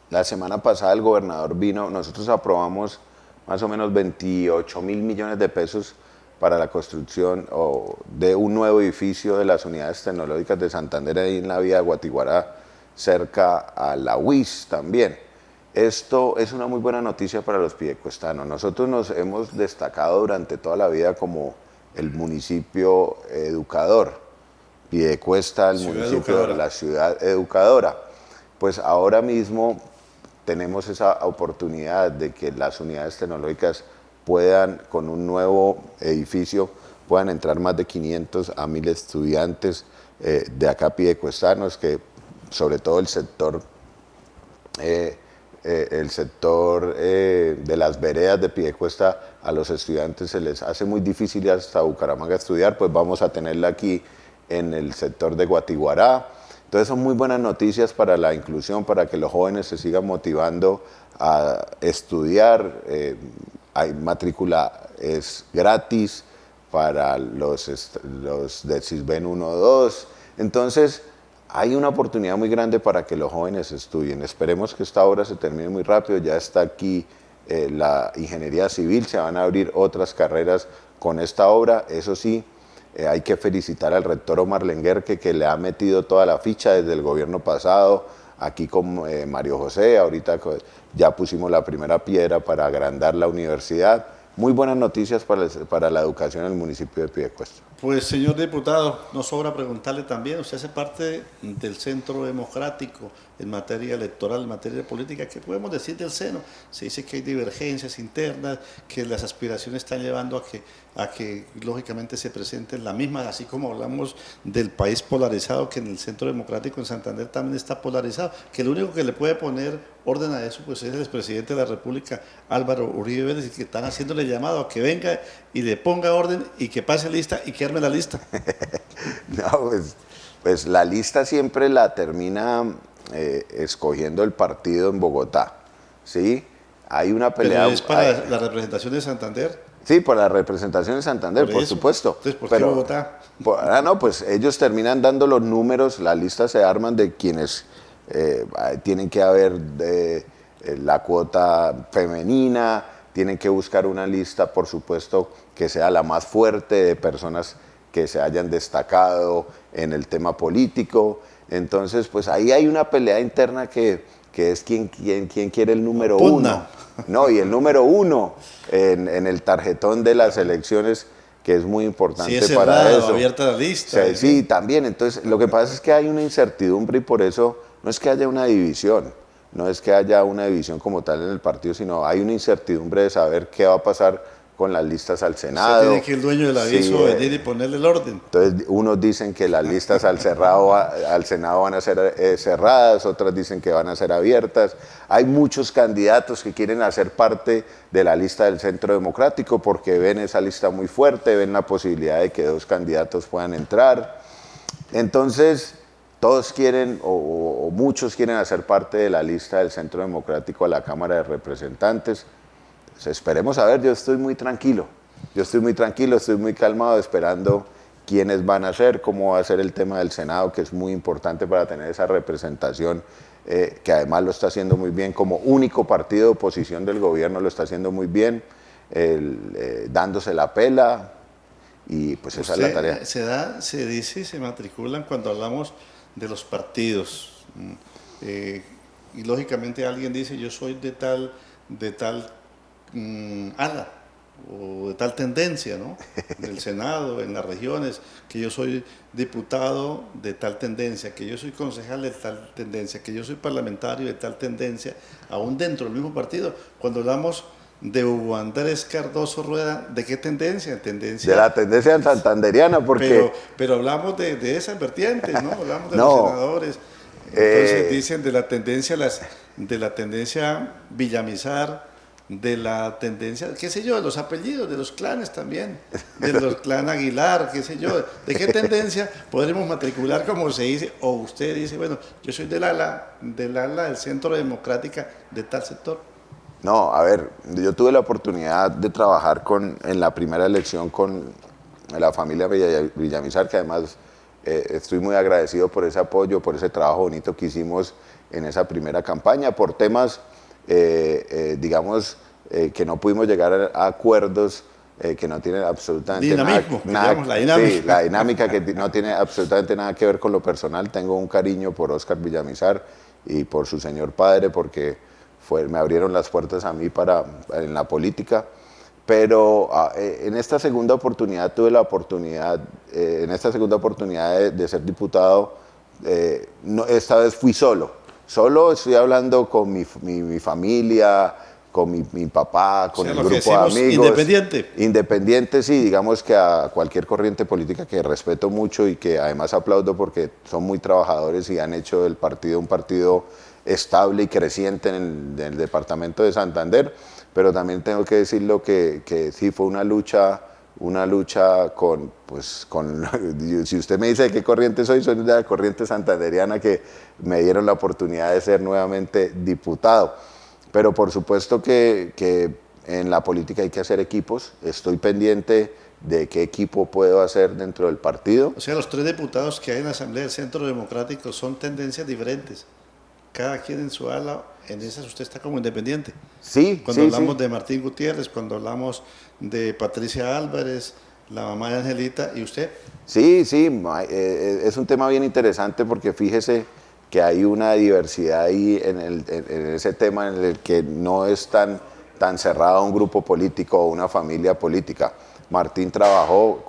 Speaker 3: la semana pasada el gobernador vino, nosotros aprobamos más o menos 28.000 millones de pesos para la construcción de un nuevo edificio de las unidades tecnológicas de Santander ahí en la vía de Guatiguará, cerca a la UIS también. Esto es una muy buena noticia para los piedecuestanos. Nosotros nos hemos destacado durante toda la vida como el municipio educador. Piedecuesta, el
Speaker 2: Ciudad
Speaker 3: municipio,
Speaker 2: educadora.
Speaker 3: la ciudad educadora. Pues ahora mismo tenemos esa oportunidad de que las unidades tecnológicas puedan, con un nuevo edificio, puedan entrar más de 500 a 1.000 estudiantes de acá piedecuestanos, que sobre todo el sector de las veredas de Piedecuesta, a los estudiantes se les hace muy difícil ir hasta Bucaramanga a estudiar, pues vamos a tenerla aquí en el sector de Guatiguará. Entonces son muy buenas noticias para la inclusión, para que los jóvenes se sigan motivando a estudiar. Hay matrícula, es gratis para los de Sisbén 1 o 2. Entonces hay una oportunidad muy grande para que los jóvenes estudien. Esperemos que esta obra se termine muy rápido. Ya está aquí la ingeniería civil, se van a abrir otras carreras con esta obra. Eso sí, hay que felicitar al rector Omar Lenguerque, que le ha metido toda la ficha desde el gobierno pasado, aquí con Mario José. Ahorita ya pusimos la primera piedra para agrandar la universidad. Muy buenas noticias para la educación en el municipio de Piedecuesta.
Speaker 2: Pues, señor diputado, no sobra preguntarle también, usted hace parte del Centro Democrático en materia electoral, en materia política. ¿Qué podemos decir del seno? Se dice que hay divergencias internas, que las aspiraciones están llevando a que lógicamente se presenten la misma, así como hablamos del país polarizado, que en el Centro Democrático en Santander también está polarizado, que lo único que le puede poner orden a eso pues es el expresidente de la República, Álvaro Uribe Vélez, y que están haciéndole llamado a que venga y le ponga orden y que pase lista y que arme la lista.
Speaker 3: No, pues la lista siempre la termina escogiendo el partido en Bogotá, ¿sí? Hay una pelea...
Speaker 2: ¿Pero es para la representación de Santander?
Speaker 3: Sí, por la representación de Santander, por
Speaker 2: eso.
Speaker 3: supuesto.
Speaker 2: Entonces, ¿por qué Bogotá?
Speaker 3: No, pues ellos terminan dando los números, las listas se arman de quienes tienen que haber la cuota femenina, tienen que buscar una lista, por supuesto, que sea la más fuerte, de personas que se hayan destacado en el tema político. Entonces, pues ahí hay una pelea interna que es quién quiere el número uno. No, y el número uno en el tarjetón de las elecciones, que es muy importante
Speaker 2: es
Speaker 3: para
Speaker 2: cerrado,
Speaker 3: eso.
Speaker 2: abierta la lista.
Speaker 3: Sí, también. Entonces, lo que pasa es que hay una incertidumbre y por eso no es que haya una división, no es que haya una división como tal en el partido, sino hay una incertidumbre de saber qué va a pasar con las listas al Senado.
Speaker 2: Usted tiene que el dueño del aviso venir y ponerle el orden.
Speaker 3: Entonces, unos dicen que las listas al Senado van a ser cerradas, otras dicen que van a ser abiertas. Hay muchos candidatos que quieren hacer parte de la lista del Centro Democrático porque ven esa lista muy fuerte, ven la posibilidad de que 2 candidatos puedan entrar. Entonces, todos quieren, o muchos quieren hacer parte de la lista del Centro Democrático a la Cámara de Representantes. Esperemos a ver, yo estoy muy tranquilo, estoy muy calmado esperando quiénes van a ser, cómo va a ser el tema del Senado, que es muy importante para tener esa representación, que además lo está haciendo muy bien, como único partido de oposición del gobierno lo está haciendo muy bien, dándose la pela, y pues esa es la tarea.
Speaker 2: Se dice, se matriculan cuando hablamos de los partidos, y lógicamente alguien dice, yo soy de tal ala o de tal tendencia, ¿no? Del Senado, en las regiones, que yo soy diputado de tal tendencia, que yo soy concejal de tal tendencia, que yo soy parlamentario de tal tendencia, aún dentro del mismo partido. Cuando hablamos de Hugo Andrés Cardoso Rueda, ¿de qué tendencia?
Speaker 3: De la tendencia santanderiana, porque...
Speaker 2: Pero hablamos de esas vertientes, ¿no? Hablamos de
Speaker 3: No,
Speaker 2: los senadores. Entonces dicen de la tendencia Villamizar, de la tendencia, qué sé yo, de los apellidos, de los clanes también, de los clan Aguilar, qué sé yo, de qué tendencia podremos matricular, como se dice, o usted dice, bueno, yo soy del ala del Centro Democrática de tal sector.
Speaker 3: No, a ver, yo tuve la oportunidad de trabajar en la primera elección con la familia Villamizar, que además estoy muy agradecido por ese apoyo, por ese trabajo bonito que hicimos en esa primera campaña, por temas, digamos, que no pudimos llegar a acuerdos que no tienen absolutamente
Speaker 2: Dinamismo,
Speaker 3: nada,
Speaker 2: la dinámica.
Speaker 3: sí, la dinámica que no tiene absolutamente nada que ver con lo personal. Tengo un cariño por Óscar Villamizar y por su señor padre, porque me abrieron las puertas a mí en la política. Pero en esta segunda oportunidad tuve la oportunidad, de ser diputado. Esta vez fui solo. Solo estoy hablando con mi familia, con mi papá, con el grupo de amigos.
Speaker 2: Independiente.
Speaker 3: Independiente, sí, digamos que a cualquier corriente política que respeto mucho y que además aplaudo porque son muy trabajadores y han hecho del partido un partido estable y creciente en el departamento de Santander, pero también tengo que decirlo que sí fue una lucha si usted me dice de qué corriente soy de la corriente santanderiana, que me dieron la oportunidad de ser nuevamente diputado. Pero por supuesto que en la política hay que hacer equipos. Estoy pendiente de qué equipo puedo hacer dentro del partido.
Speaker 2: O sea, los 3 diputados que hay en la Asamblea del Centro Democrático son tendencias diferentes. Cada quien en su ala, en esas usted está como independiente.
Speaker 3: Sí,
Speaker 2: cuando hablamos de Martín Gutiérrez, cuando hablamos de Patricia Álvarez, la mamá de Angelita, ¿y usted?
Speaker 3: Sí, es un tema bien interesante porque fíjese que hay una diversidad ahí en ese tema en el que no es tan cerrado un grupo político o una familia política. Martín trabajó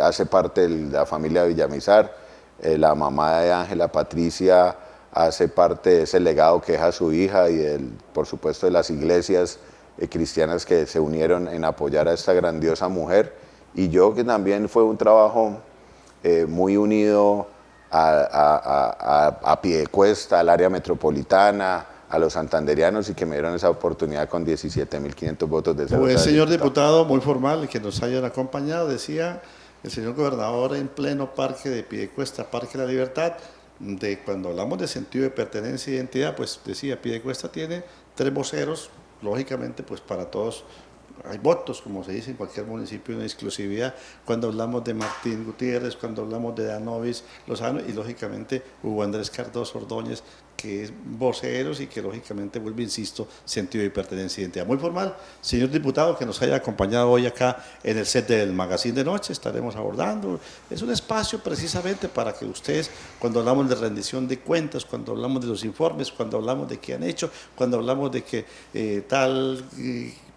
Speaker 3: hace parte de la familia Villamizar, la mamá de Ángela, Patricia, hace parte de ese legado que deja su hija y por supuesto de las iglesias cristianas que se unieron en apoyar a esta grandiosa mujer. Y yo, que también fue un trabajo muy unido a Piedecuesta, al área metropolitana, a los santanderianos, y que me dieron esa oportunidad con 17.500 votos de ser.
Speaker 2: Pues, señor diputado, muy formal, que nos hayan acompañado, decía el señor gobernador en pleno Parque de Piedecuesta, Parque de la Libertad, cuando hablamos de sentido de pertenencia e identidad, pues decía, Piedecuesta tiene 3 voceros, lógicamente pues para todos hay votos, como se dice en cualquier municipio, una exclusividad. Cuando hablamos de Martín Gutiérrez, cuando hablamos de Danovis Lozano y lógicamente Hugo Andrés Cardoso Ordóñez, que es voceros y que lógicamente vuelve, insisto, sentido de pertenencia e identidad. Muy formal, señor diputado, que nos haya acompañado hoy acá en el set del Magazine de Noche, estaremos abordando. Es un espacio precisamente para que ustedes, cuando hablamos de rendición de cuentas, cuando hablamos de los informes, cuando hablamos de qué han hecho, cuando hablamos de que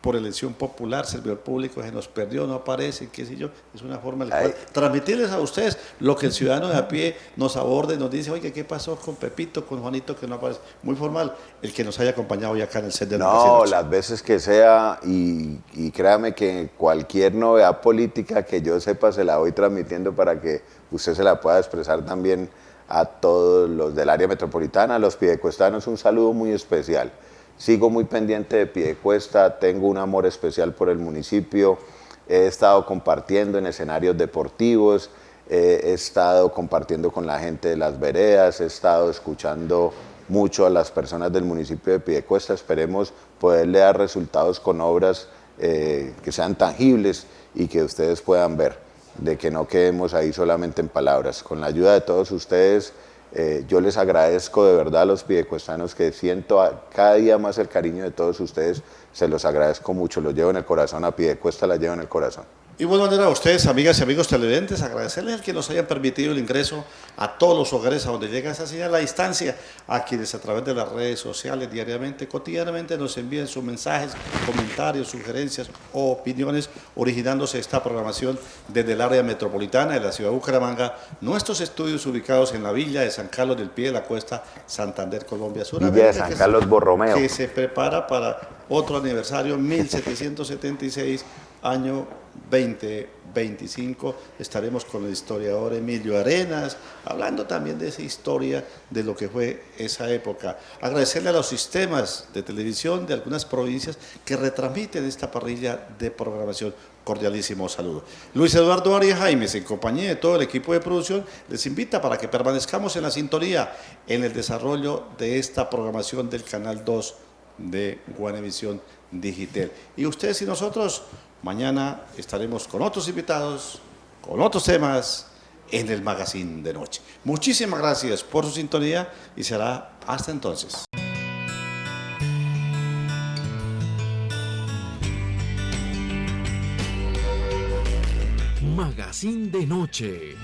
Speaker 2: por elección popular, servidor público se nos perdió, no aparece, qué sé yo, es una forma de cual transmitirles a ustedes lo que el ciudadano de a pie nos aborda y nos dice, oye, ¿qué pasó con Pepito, con Juanito, que no aparece? Muy formal, el que nos haya acompañado hoy acá en el set del Magazine.
Speaker 3: No, las veces que sea, y créame que cualquier novedad política que yo sepa se la voy transmitiendo para que usted se la pueda expresar también a todos los del área metropolitana, a los piedecuestanos, un saludo muy especial. Sigo muy pendiente de Piedecuesta, tengo un amor especial por el municipio, he estado compartiendo en escenarios deportivos, he estado compartiendo con la gente de las veredas, he estado escuchando mucho a las personas del municipio de Piedecuesta. Esperemos poderle dar resultados con obras que sean tangibles y que ustedes puedan ver, de que no quedemos ahí solamente en palabras. Con la ayuda de todos ustedes, yo les agradezco de verdad a los piedecuestanos, que siento cada día más el cariño de todos ustedes, se los agradezco mucho, los llevo en el corazón, a Piedecuesta la llevo en el corazón.
Speaker 2: Y bueno, manera a ustedes, amigas y amigos televidentes, agradecerles al que nos hayan permitido el ingreso a todos los hogares a donde llega esa señal a distancia, a quienes a través de las redes sociales diariamente, cotidianamente nos envíen sus mensajes, comentarios, sugerencias o opiniones, originándose esta programación desde el área metropolitana de la ciudad de Bucaramanga, nuestros estudios ubicados en la villa de San Carlos del Pie de la Cuesta, Santander, Colombia.
Speaker 3: Villa de San Carlos Borromeo.
Speaker 2: Que se prepara para otro aniversario, 1776, año 2025. Estaremos con el historiador Emilio Arenas, hablando también de esa historia, de lo que fue esa época. Agradecerle a los sistemas de televisión de algunas provincias que retransmiten esta parrilla de programación. Cordialísimo saludo. Luis Eduardo Arias Jaimes, en compañía de todo el equipo de producción, les invita para que permanezcamos en la sintonía en el desarrollo de esta programación del Canal 2 de Guanevisión Digital. Y ustedes y nosotros, mañana estaremos con otros invitados, con otros temas en el Magazine de Noche. Muchísimas gracias por su sintonía y será hasta entonces.
Speaker 1: Magazine de Noche.